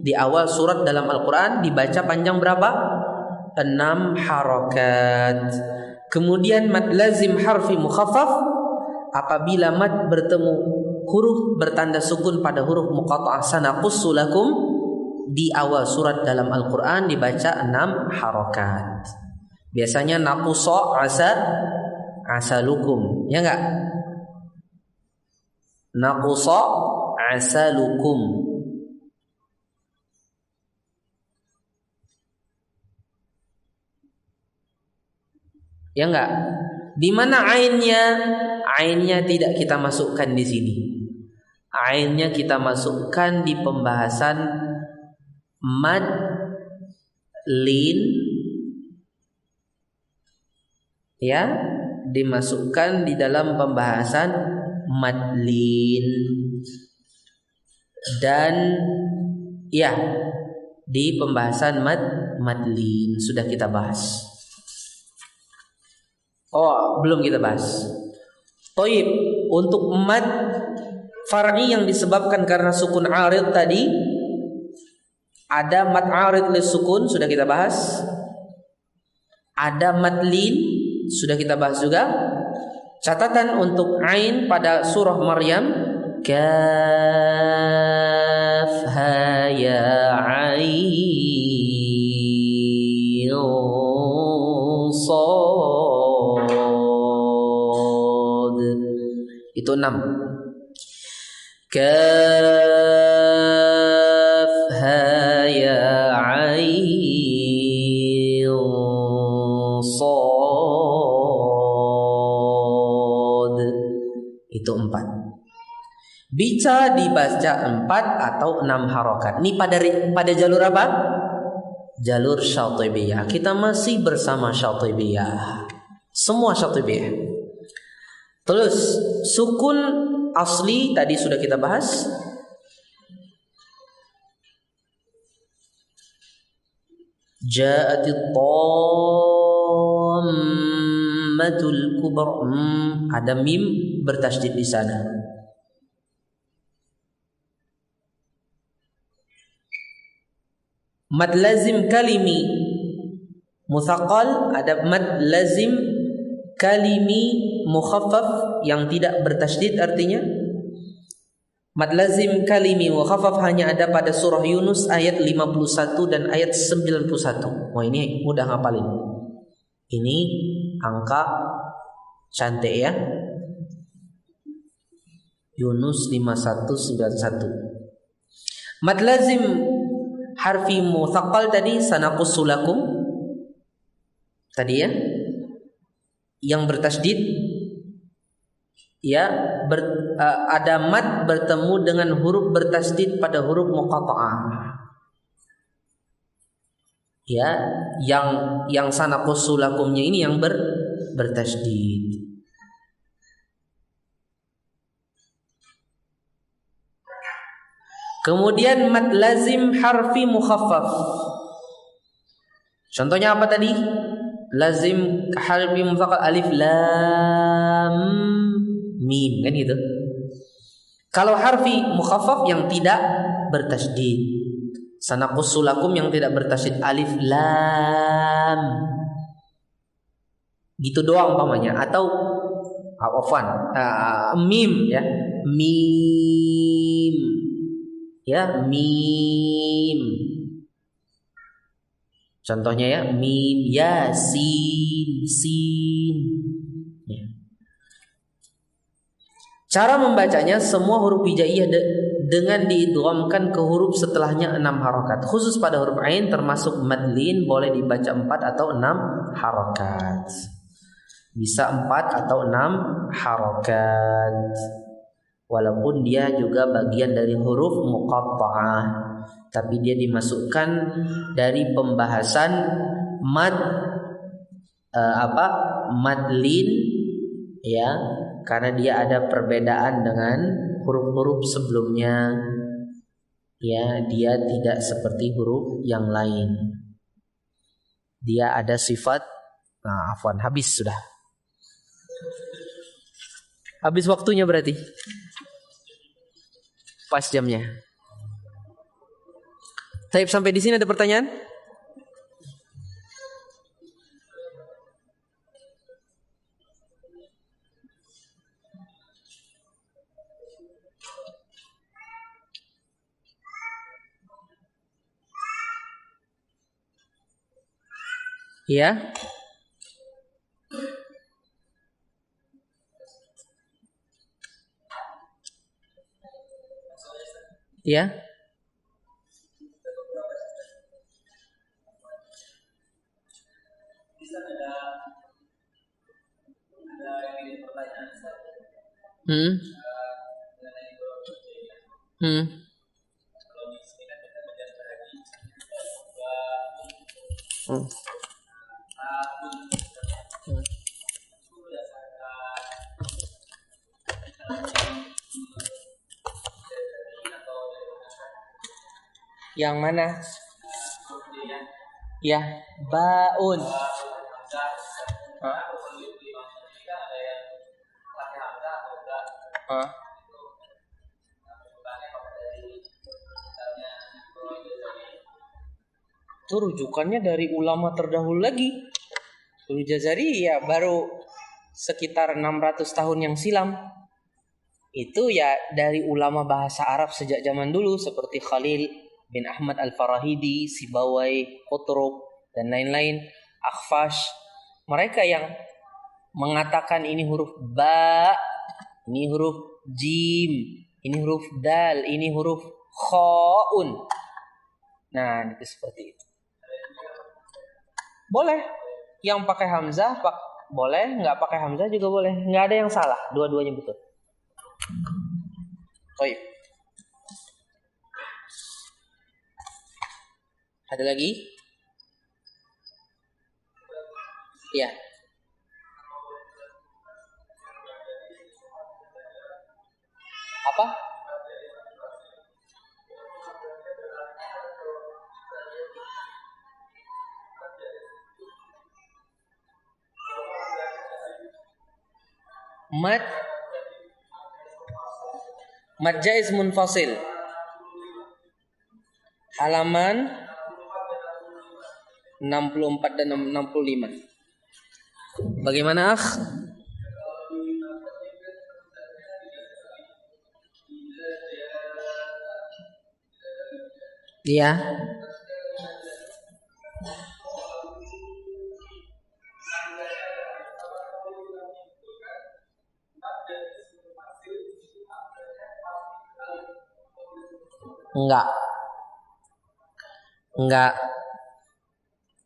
Di awal surat dalam Al-Quran dibaca panjang berapa? 6 harokat. Kemudian mad lazim harfi mukhaffaf, apabila mad bertemu huruf bertanda sukun pada huruf muqatta'ah, sanaqussu lakum, di awal surat dalam Al-Quran dibaca 6 harokat. Biasanya naqusa asalukum, ya enggak? Naqusa asalukum. Ya enggak? Di mana ainnya? Ainnya tidak kita masukkan di sini. Ainnya kita masukkan di pembahasan mad lin, ya, dimasukkan di dalam pembahasan mad lin, dan ya, di pembahasan mad lin sudah kita bahas. Oh, belum kita bahas. Toib, untuk mad far'i yang disebabkan karena sukun arid tadi, ada mad arid li sukun, sudah kita bahas. Ada mad lin, sudah kita bahas juga. Catatan untuk ain pada surah Maryam, kaf ha ya ain sad, itu 6. Kaf ha ya ain sad, itu 4. Bisa dibaca 4 atau 6 harokat. Ini pada jalur apa? Jalur Syatibiyah. Kita masih bersama Syatibiyah. Semua Syatibiyah. Terus sukun asli tadi sudah kita bahas. Ja'atit tammatul kubra. Ada mim bertasydid di sana. Mad lazim kalimi mutsaqqal, ada mad lazim kalimi mukhaffaf yang tidak bertasydid. Artinya mad lazim kalimi mukhaffaf hanya ada pada surah Yunus ayat 51 dan ayat 91. Wah, ini mudah ngapalin. Ini angka cantik ya. Yunus 5191. Mad lazim harfi mutsaqqal tadi sanaqussu lakum tadi ya, yang bertasydid ya, ada mad bertemu dengan huruf bertasydid pada huruf muqatta'ah ya, yang sanaqussu lakumnya ini yang bertasydid. Kemudian mad lazim harfi mukhaffaf. Contohnya apa tadi? Lazim harfi mutsaqqal, alif lam mim, kan gitu. Kalau harfi mukhaffaf yang tidak bertasydid, sanaqussu lakum yang tidak bertasydid, alif lam, gitu doang umpamanya. Atau mim ya, mim ya, mim. Contohnya ya, mim, ya, sin ya. Cara membacanya, semua huruf hijaiyah dengan diidghamkan ke huruf setelahnya 6 harokat. Khusus pada huruf ain termasuk mad lin boleh dibaca 4 atau 6 harokat. Bisa 4 atau 6 harokat, walaupun dia juga bagian dari huruf muqatta'ah, tapi dia dimasukkan dari pembahasan mad mad lin ya, karena dia ada perbedaan dengan huruf-huruf sebelumnya ya, dia tidak seperti huruf yang lain Dia ada sifat. Nah, afwan, habis sudah. Habis waktunya berarti. Pas jamnya. Taib, sampai di sini ada pertanyaan? Ya. Ya. Hmm. Hmm. Hmm. Yang mana? Ya, baun. Hah? Itu rujukannya dari ulama terdahulu lagi. Ibnu Jazari ya baru sekitar 600 tahun yang silam. Itu ya dari ulama bahasa Arab sejak zaman dulu seperti Khalil bin Ahmad Al-Farahidi, Sibawai, Qutrub dan lain-lain, Akhfash. Mereka yang mengatakan ini huruf ba, ini huruf jim, ini huruf dal, ini huruf khaun. Nah, itu seperti itu. Boleh. Yang pakai hamzah boleh, nggak pakai hamzah juga boleh. Nggak ada yang salah, dua-duanya betul. Baik. Ada lagi? Ya. Apa? Mad jaiz munfasil. Halaman 64 dan 65. Bagaimana, akh? Iya. Enggak.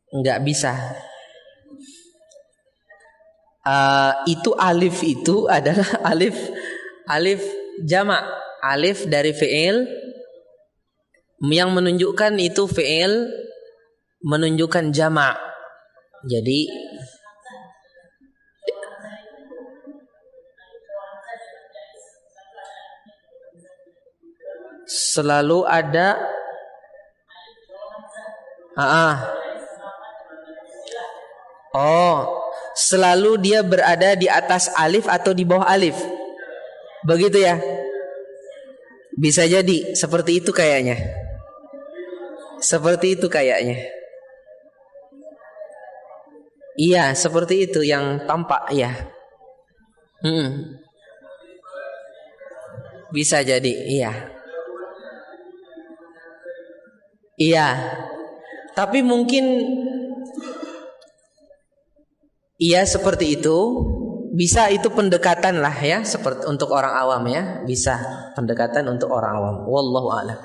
Enggak bisa. Itu alif itu adalah alif jamak, alif dari fi'il yang menunjukkan itu fi'il menunjukkan jamak. Jadi selalu ada selalu dia berada di atas alif atau di bawah alif. Begitu ya? Bisa jadi seperti itu kayaknya. Seperti itu kayaknya. Iya, seperti itu yang tampak ya. Bisa jadi, iya. Iya. Tapi mungkin iya seperti itu. Bisa itu pendekatan lah ya, seperti untuk orang awam ya. Bisa pendekatan untuk orang awam. Wallahu a'lam.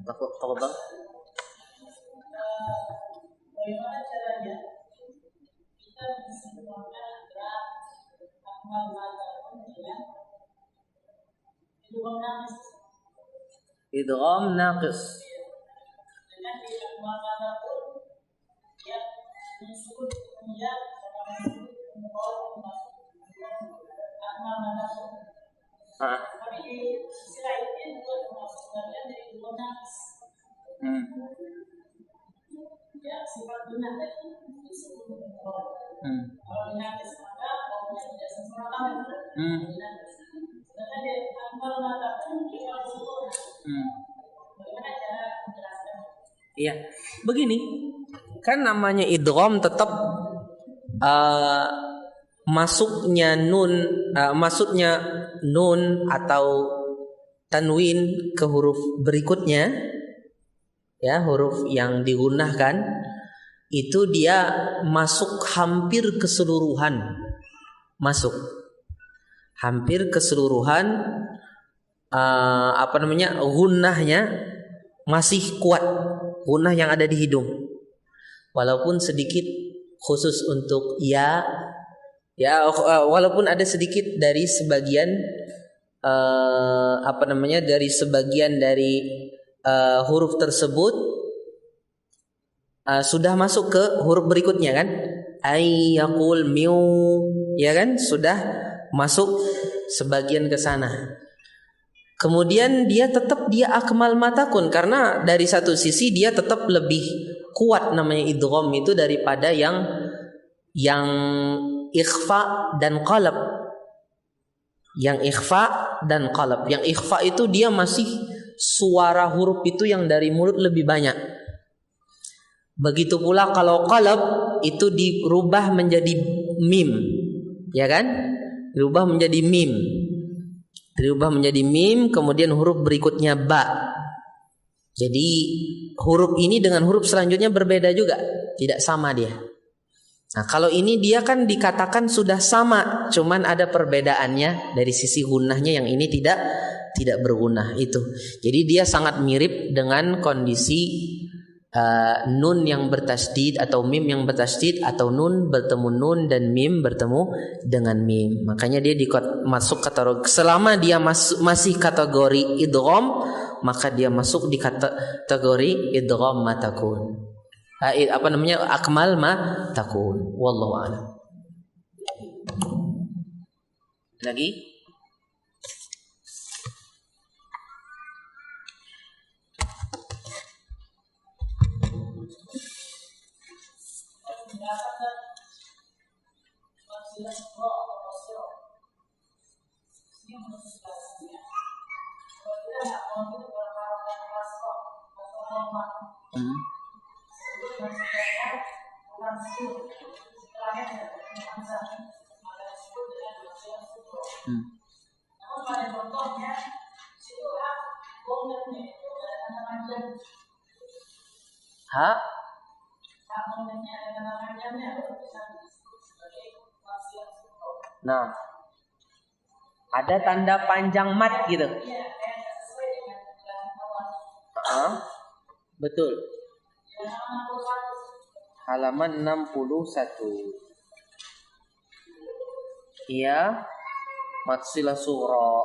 Tafadhal. Bagaimana caranya kita bisa menggunakan gerak idgham naqis dengan tidak mengatakan yang disebut kemudian tapi di sisi lainnya juga termasuk bagian dari idgham naqis. Ya, sifat Hmm. Hmm. Hmm. Iya, begini, kan namanya idgham tetap uh, maksudnya nun atau tanwin ke huruf berikutnya, ya huruf yang digunakan itu dia masuk hampir keseluruhan, masuk hampir keseluruhan gunnahnya masih kuat, gunnah yang ada di hidung, walaupun sedikit khusus untuk ya walaupun ada sedikit dari sebagian dari sebagian dari huruf tersebut sudah masuk ke huruf berikutnya kan, ayyakul miu, ya kan, sudah masuk sebagian ke sana. Kemudian dia akmal matakun, karena dari satu sisi dia tetap lebih kuat namanya idgham itu daripada yang ikhfa dan qalab. Yang ikhfa dan qalab. Yang ikhfa itu dia masih suara huruf itu yang dari mulut lebih banyak. Begitu pula kalau qalab itu dirubah menjadi mim, ya kan? Dirubah menjadi mim, kemudian huruf berikutnya ba. Jadi huruf ini dengan huruf selanjutnya berbeda juga, tidak sama dia. Nah, kalau ini dia kan dikatakan sudah sama, cuman ada perbedaannya dari sisi gunnahnya, yang ini tidak bergunnah itu. Jadi dia sangat mirip dengan kondisi nun yang bertasydid atau mim yang bertasydid, atau nun bertemu nun dan mim bertemu dengan mim. Makanya dia masuk kategori, selama dia masih kategori idgham, maka dia masuk di kategori idgham matakun. Akmal ma takun. Wallahu a'lam. Lagi? Nah, ada tanda panjang mat gitu. Betul. Halaman 61. Iya, mat sila sura.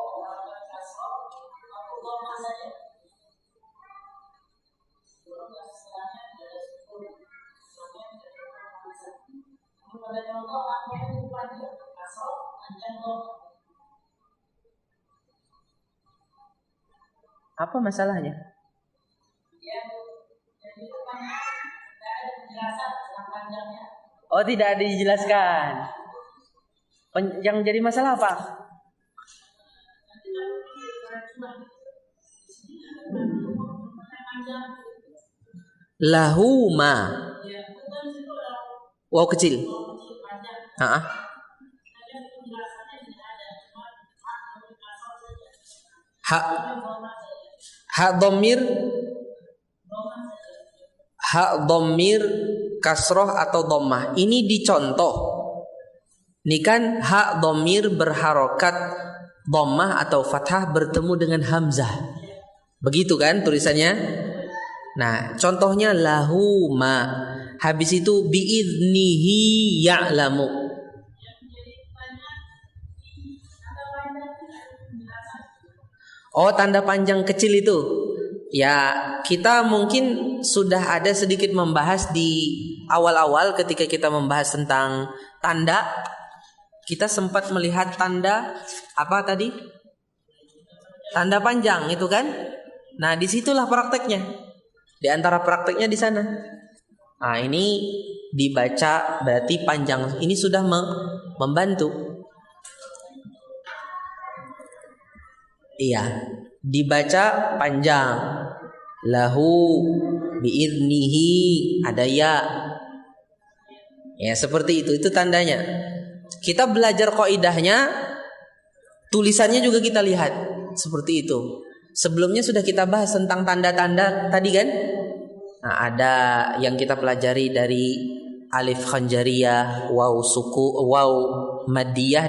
Apa masalahnya? Oh, tidak dijelaskan. Yang jadi masalah apa? Lahuma. Wow kecil. Hak dhamir kasroh atau dhammah. Ini dicontoh. Ini kan hak dhamir berharokat dhammah atau fathah bertemu dengan hamzah. Begitu kan tulisannya? Nah, contohnya lahuma. Habis itu biidnihi ya'lamu. Oh, tanda panjang kecil itu. Ya, kita mungkin sudah ada sedikit membahas di awal-awal ketika kita membahas tentang tanda. Kita sempat melihat tanda apa tadi? Tanda panjang itu kan? Nah, disitulah prakteknya. Di antara prakteknya di sana. Nah, ini dibaca berarti panjang. Ini sudah membantu. Iya, dibaca panjang. Lahu biidnihi, ada ya. Ya, seperti itu. Itu tandanya. Kita belajar qaidahnya, tulisannya juga kita lihat. Seperti itu. Sebelumnya sudah kita bahas tentang tanda-tanda tadi kan? Nah, ada yang kita pelajari dari alif khanjariyah, waw suku, waw maddiyah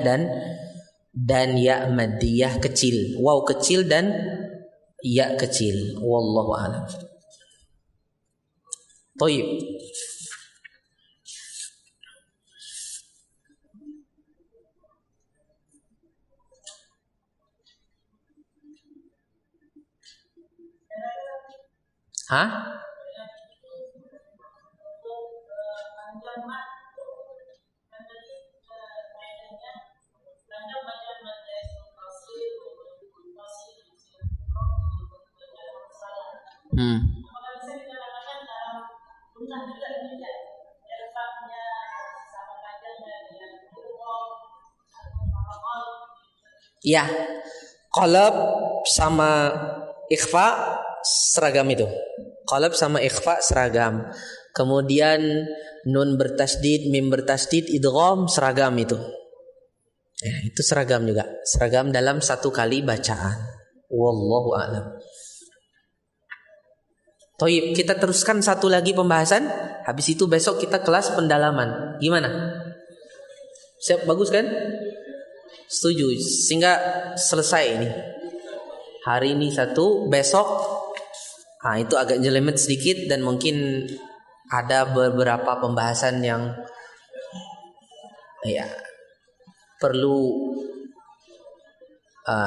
dan ya maddiyah kecil, waw kecil dan ya kecil. Wallahu a'lam. Thayyib. Hah? Ya, qalab sama ikhfa seragam itu. Qalab sama ikhfa seragam. Kemudian nun bertasdid, mim bertasdid, idgham seragam itu. Ya, itu seragam juga. Seragam dalam satu kali bacaan. Wallahu a'lam. Toib, kita teruskan satu lagi pembahasan. Habis itu besok kita kelas pendalaman. Gimana? Siap, bagus kan? Setuju. Sehingga selesai ini. Hari ini satu, besok itu agak jelimet sedikit dan mungkin ada beberapa pembahasan yang ya perlu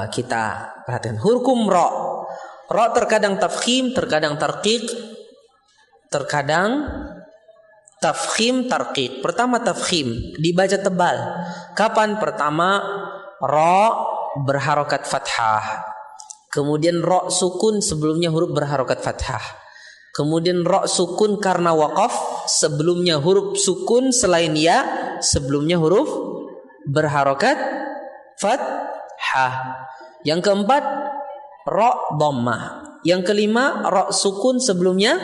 kita perhatikan. Hukum ro terkadang tafkhim, terkadang tarqiq, terkadang tafkhim tarqiq. Pertama tafkhim, dibaca tebal. Kapan? Pertama ro berharokat fathah. Kemudian ro sukun sebelumnya huruf berharokat fathah. Kemudian ro sukun karena waqaf, sebelumnya huruf sukun selain ya, sebelumnya huruf berharokat fathah. Yang keempat ro dhammah. Yang kelima ro sukun sebelumnya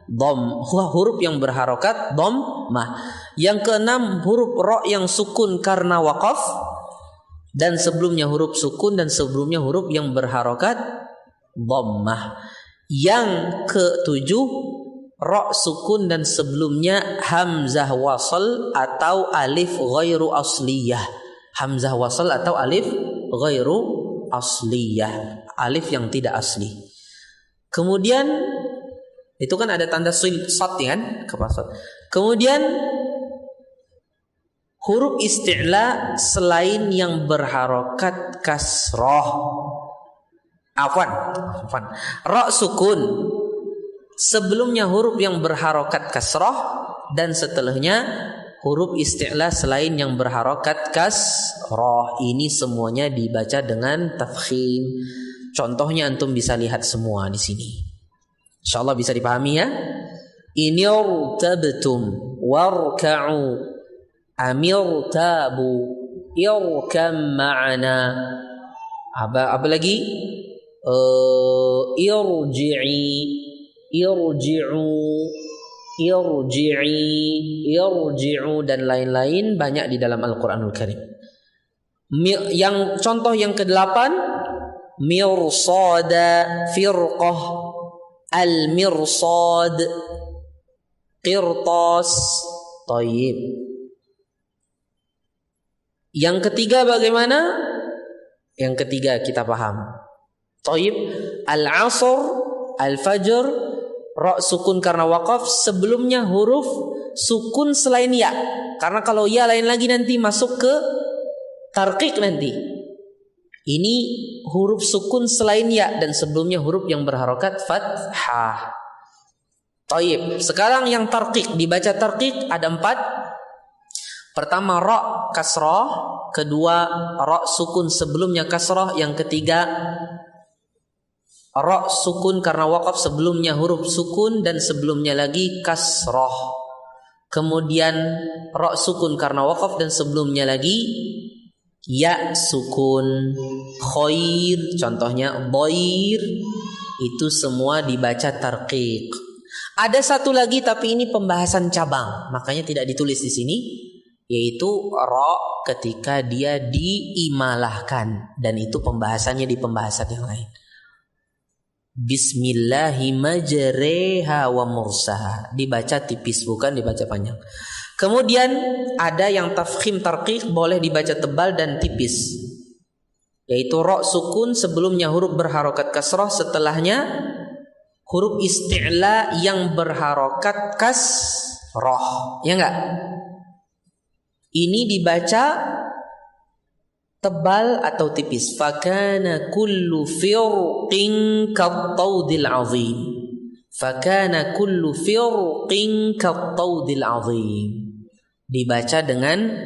huruf yang berharokat dhammah. Yang keenam huruf ro yang sukun karena waqaf, dan sebelumnya huruf sukun dan sebelumnya huruf yang berharokat dhammah. Yang ketujuh ro sukun dan sebelumnya hamzah wasal atau alif ghairu asliyah. Hamzah wasal atau alif ghairu asliyah, alif yang tidak asli. Kemudian itu kan ada tanda sad kan? Kemudian huruf isti'la selain yang berharokat kasroh. Afwan. Ro sukun sebelumnya huruf yang berharokat kasroh dan setelahnya huruf isti'la selain yang berharokat kasroh. Ini semuanya dibaca dengan tafkhim. Contohnya antum bisa lihat semua di sini. Insyaallah bisa dipahami ya. Inirtabtum warka'u amir tabu irkam ma'ana. Apa lagi? Irji'u dan lain-lain banyak di dalam Al-Qur'anul Karim. Yang contoh yang ke-8 mirsada firqah al-mirsad qirtas. Thayyib. Yang ketiga bagaimana? Yang ketiga kita paham. Thayyib. Al-'asr, al-fajr, ra sukun karena waqaf, sebelumnya huruf sukun selain ya. Karena kalau ya lain lagi nanti masuk ke tarqiq nanti. Ini huruf sukun selain ya dan sebelumnya huruf yang berharokat fathah. Thayyib. Sekarang yang tarqiq, dibaca tarqiq ada 4. Pertama ra kasrah, kedua ra sukun sebelumnya kasrah, yang ketiga Ra sukun karena waqaf, sebelumnya huruf sukun dan sebelumnya lagi kasroh. Kemudian ra sukun karena waqaf dan sebelumnya lagi ya sukun. Khair contohnya boir, itu semua dibaca tarqiq. Ada satu lagi tapi ini pembahasan cabang, makanya tidak ditulis di sini, yaitu ra ketika dia diimalahkan, dan itu pembahasannya di pembahasan yang lain. Bismillahi majreha wa mursaha, dibaca tipis bukan dibaca panjang. Kemudian ada yang tafkhim tarqiq, boleh dibaca tebal dan tipis, yaitu ra sukun sebelumnya huruf berharokat kasrah, setelahnya huruf isti'la yang berharokat kasrah, ya enggak? Ini dibaca tebal atau tipis. Fakana kullu firqin kattaudil azim. Fakana kullu firqin kattaudil azim. Dibaca dengan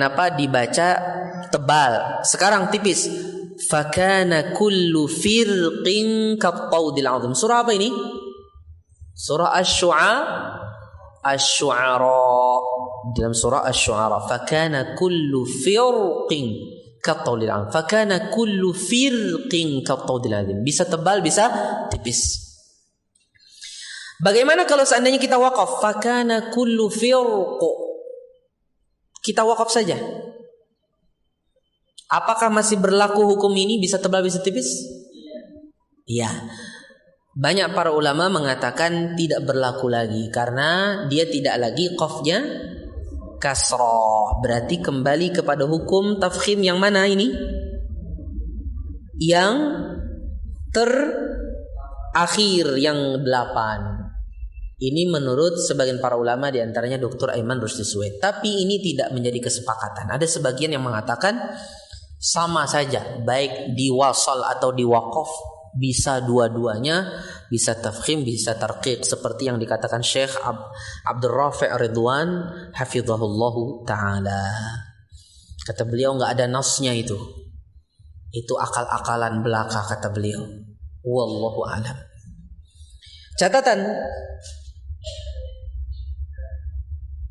apa? Dibaca tebal. Sekarang tipis. Fakana kullu firqin kattaudil azim. Surah apa ini? Surah Asy-Syu'ara. Dalam surah Asy-Syu'ara, fakana kullu firqin kattaudil azim. Fakana kullu firqin kattaudil azim. Bisa tebal, bisa tipis. Bagaimana kalau seandainya kita waqaf? Fakana kullu firqu. Kita waqaf saja. Apakah masih berlaku hukum ini, bisa tebal bisa tipis? Iya. Banyak para ulama mengatakan tidak berlaku lagi karena dia tidak lagi qafnya kasroh. Berarti kembali kepada hukum tafkhim yang mana ini? Yang terakhir, yang 8. Ini menurut sebagian para ulama, diantaranya Dr. Aiman Rusdi Sued. Tapi ini tidak menjadi kesepakatan. Ada sebagian yang mengatakan sama saja, baik di wasal atau di waqaf, bisa dua-duanya, bisa tafkhim, bisa tarqiq, seperti yang dikatakan Syekh Abdul Rafi' Ridwan hafizahullahu ta'ala. Kata beliau enggak ada nasnya itu akal-akalan belaka, kata beliau. Wallahu a'lam.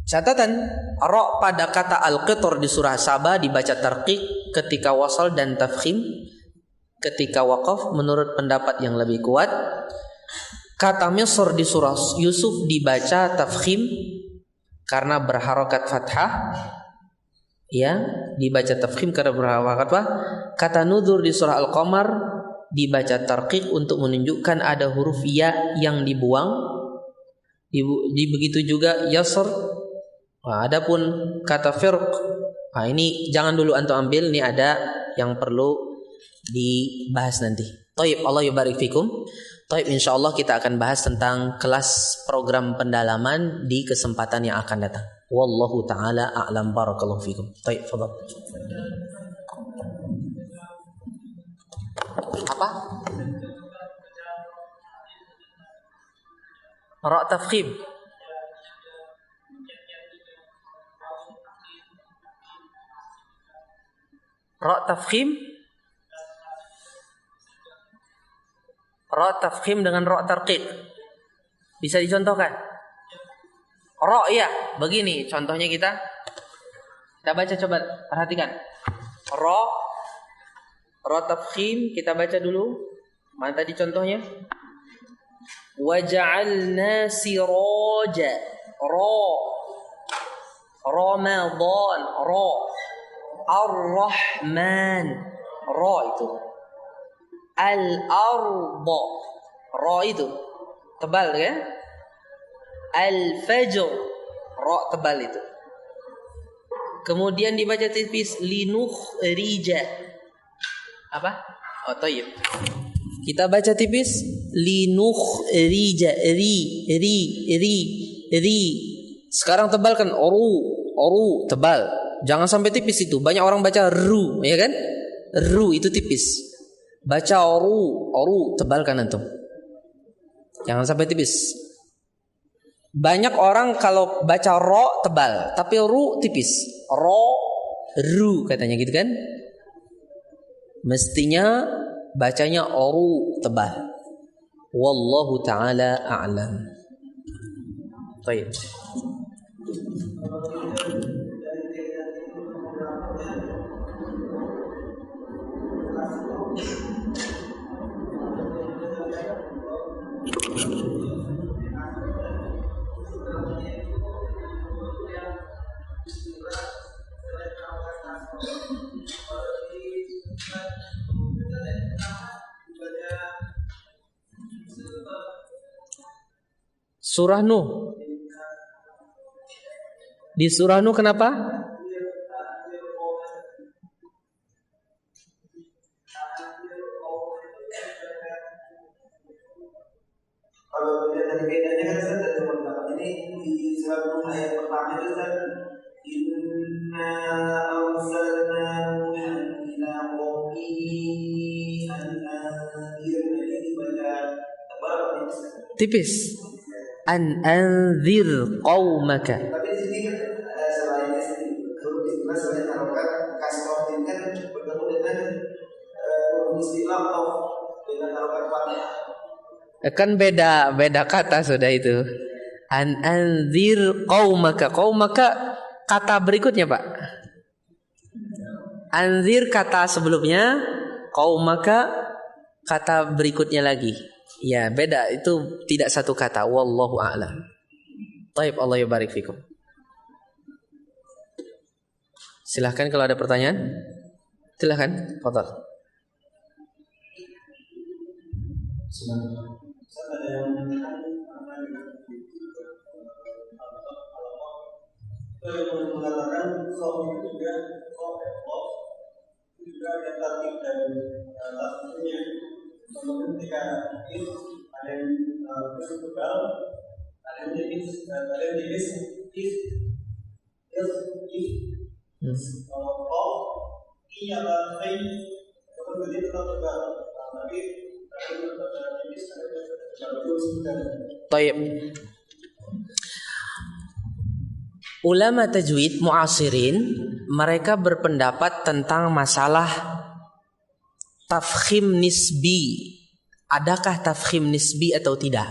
Catatan ra pada kata al-qitr di surah Saba dibaca tarqiq ketika wasal dan tafkhim ketika waqaf menurut pendapat yang lebih kuat. Kata Misr di surah Yusuf dibaca tafkhim karena berharokat fathah, ya, dibaca tafkhim karena berharokat fathah. Kata Nudzur di surah Al-Qamar dibaca tarqiq untuk menunjukkan ada huruf ya yang dibuang. Begitu juga Yasr. Nah, adapun kata firq, nah ini jangan dulu antum ambil, ini ada yang perlu dibahas nanti. Taib, Allah yubarik fikum. Taib, insyaallah kita akan bahas tentang kelas program pendalaman di kesempatan yang akan datang. Wallahu taala a'lam, barakallahu fikum. Taib, fadhal. Apa? Ra tafkhim. Ra tafkhim. Ra tafkhim dengan ra tarqiq. Bisa dicontohkan? Ra ya, begini contohnya kita baca, coba perhatikan. Ra tafkhim kita baca dulu. Mana tadi contohnya? Waja'alna siraja. Ra. Ramadan. Ra. Ar-Rahman. Ra itu. Al-Arda. Ra itu tebal kan? Al-Fajr. Ra tebal itu. Kemudian dibaca tipis. Linukhrija. Apa? Oh, tayyib. Kita baca tipis. Linukhrija. Ri. Sekarang tebal kan? Oru tebal. Jangan sampai tipis itu. Banyak orang baca ru, ya kan? Ru itu tipis. Baca oru tebalkan antum. Jangan sampai tipis. Banyak orang kalau baca ro tebal, tapi ru tipis. Ru katanya gitu kan? Mestinya bacanya oru tebal. Wallahu taala a'lam. Baik. Surah Nuh. Di surah Nuh kenapa? Kalau dilihat dari bedanya kan Ustaz, dari teman-teman ini di surat Nuh ayat pertama itu Ustaz, inna arsalna Nuhan ila qaumihi an anzir, jadi dibaca tebal apa ini Ustaz? Tipis. An anzir qaumaka. Tapi di sini kan selain huruf istilah selain harokat kasroh ini kan bertemu dengan huruf istilah atau dengan harokat fathah. Kan beda kata sudah itu. An anzir qaumaka. Qaumaka kata berikutnya, Pak. Anzir kata sebelumnya, qaumaka kata berikutnya lagi. Ya, beda, itu tidak satu kata. Wallahu a'lam. Baik, Allah yabarik fikum. Silahkan kalau ada pertanyaan. Silahkan, fadhal. Ada yang mengatakan kaum itu juga kaum Allah juga ada tartib dan tartibnya. Kemudian ketika itu ada yang tebal, ada yang tipis, kalau iya baik, kemudian dia tetap tebal, tapi tipis, Baik. Ulama tajwid muasirin mereka berpendapat tentang masalah tafkhim nisbi. Adakah tafkhim nisbi atau tidak?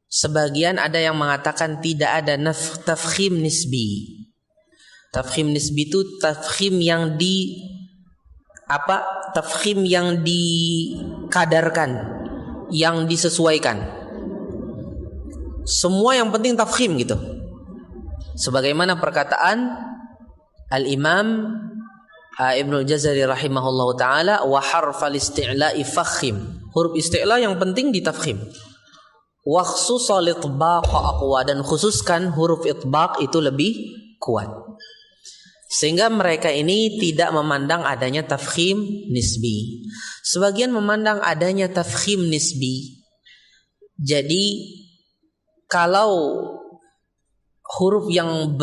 Sebagian ada yang mengatakan tidak ada tafkhim nisbi. Tafkhim nisbi itu tafkhim yang tafkhim yang dikadarkan, yang disesuaikan. Semua yang penting tafkhim gitu. Sebagaimana perkataan Al-Imam Ibnu Jazari rahimahullahu taala, wa harfal isti'la'i fakhim. Huruf isti'la yang penting ditafkhim. Wa khususal itbaq aqwa, dan khususkan huruf itbaq itu lebih kuat. Sehingga mereka ini tidak memandang adanya tafkhim nisbi. Sebagian memandang adanya tafkhim nisbi. Jadi kalau huruf yang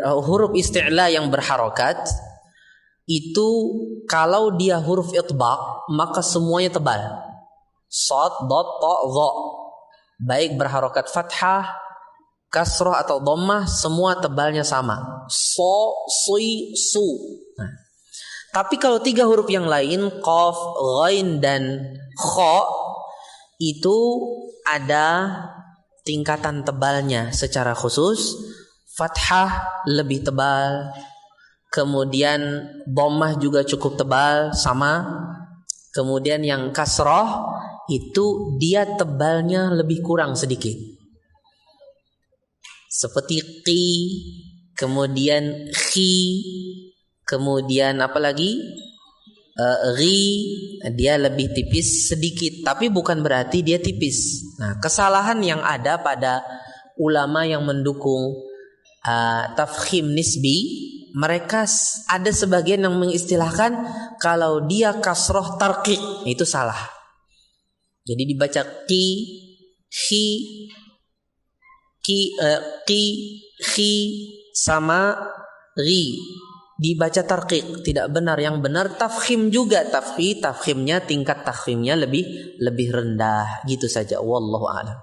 huruf isti'la yang berharokat itu, kalau dia huruf itbaq maka semuanya tebal. Shad, dad, ta, dha, baik berharokat fathah, kasroh atau dhammah, semua tebalnya sama. So, si, su. Nah. Tapi kalau tiga huruf yang lain, qaf, ghain dan kha, itu ada tingkatan tebalnya secara khusus. Fathah lebih tebal, kemudian dhammah juga cukup tebal sama, kemudian yang kasroh itu dia tebalnya lebih kurang sedikit, seperti qi, kemudian khi, kemudian apa lagi ri, dia lebih tipis sedikit, tapi bukan berarti dia tipis. Nah, kesalahan yang ada pada ulama yang mendukung tafkhim nisbi, mereka ada sebagian yang mengistilahkan kalau dia kasroh tarqiq itu salah. Jadi dibaca qi, khi, khi sama ri, dibaca tarqiq, tidak benar. Yang benar tafkhim juga, tapi tafkhimnya, tingkat tafkhimnya lebih rendah, gitu saja. Wallahu a'lam.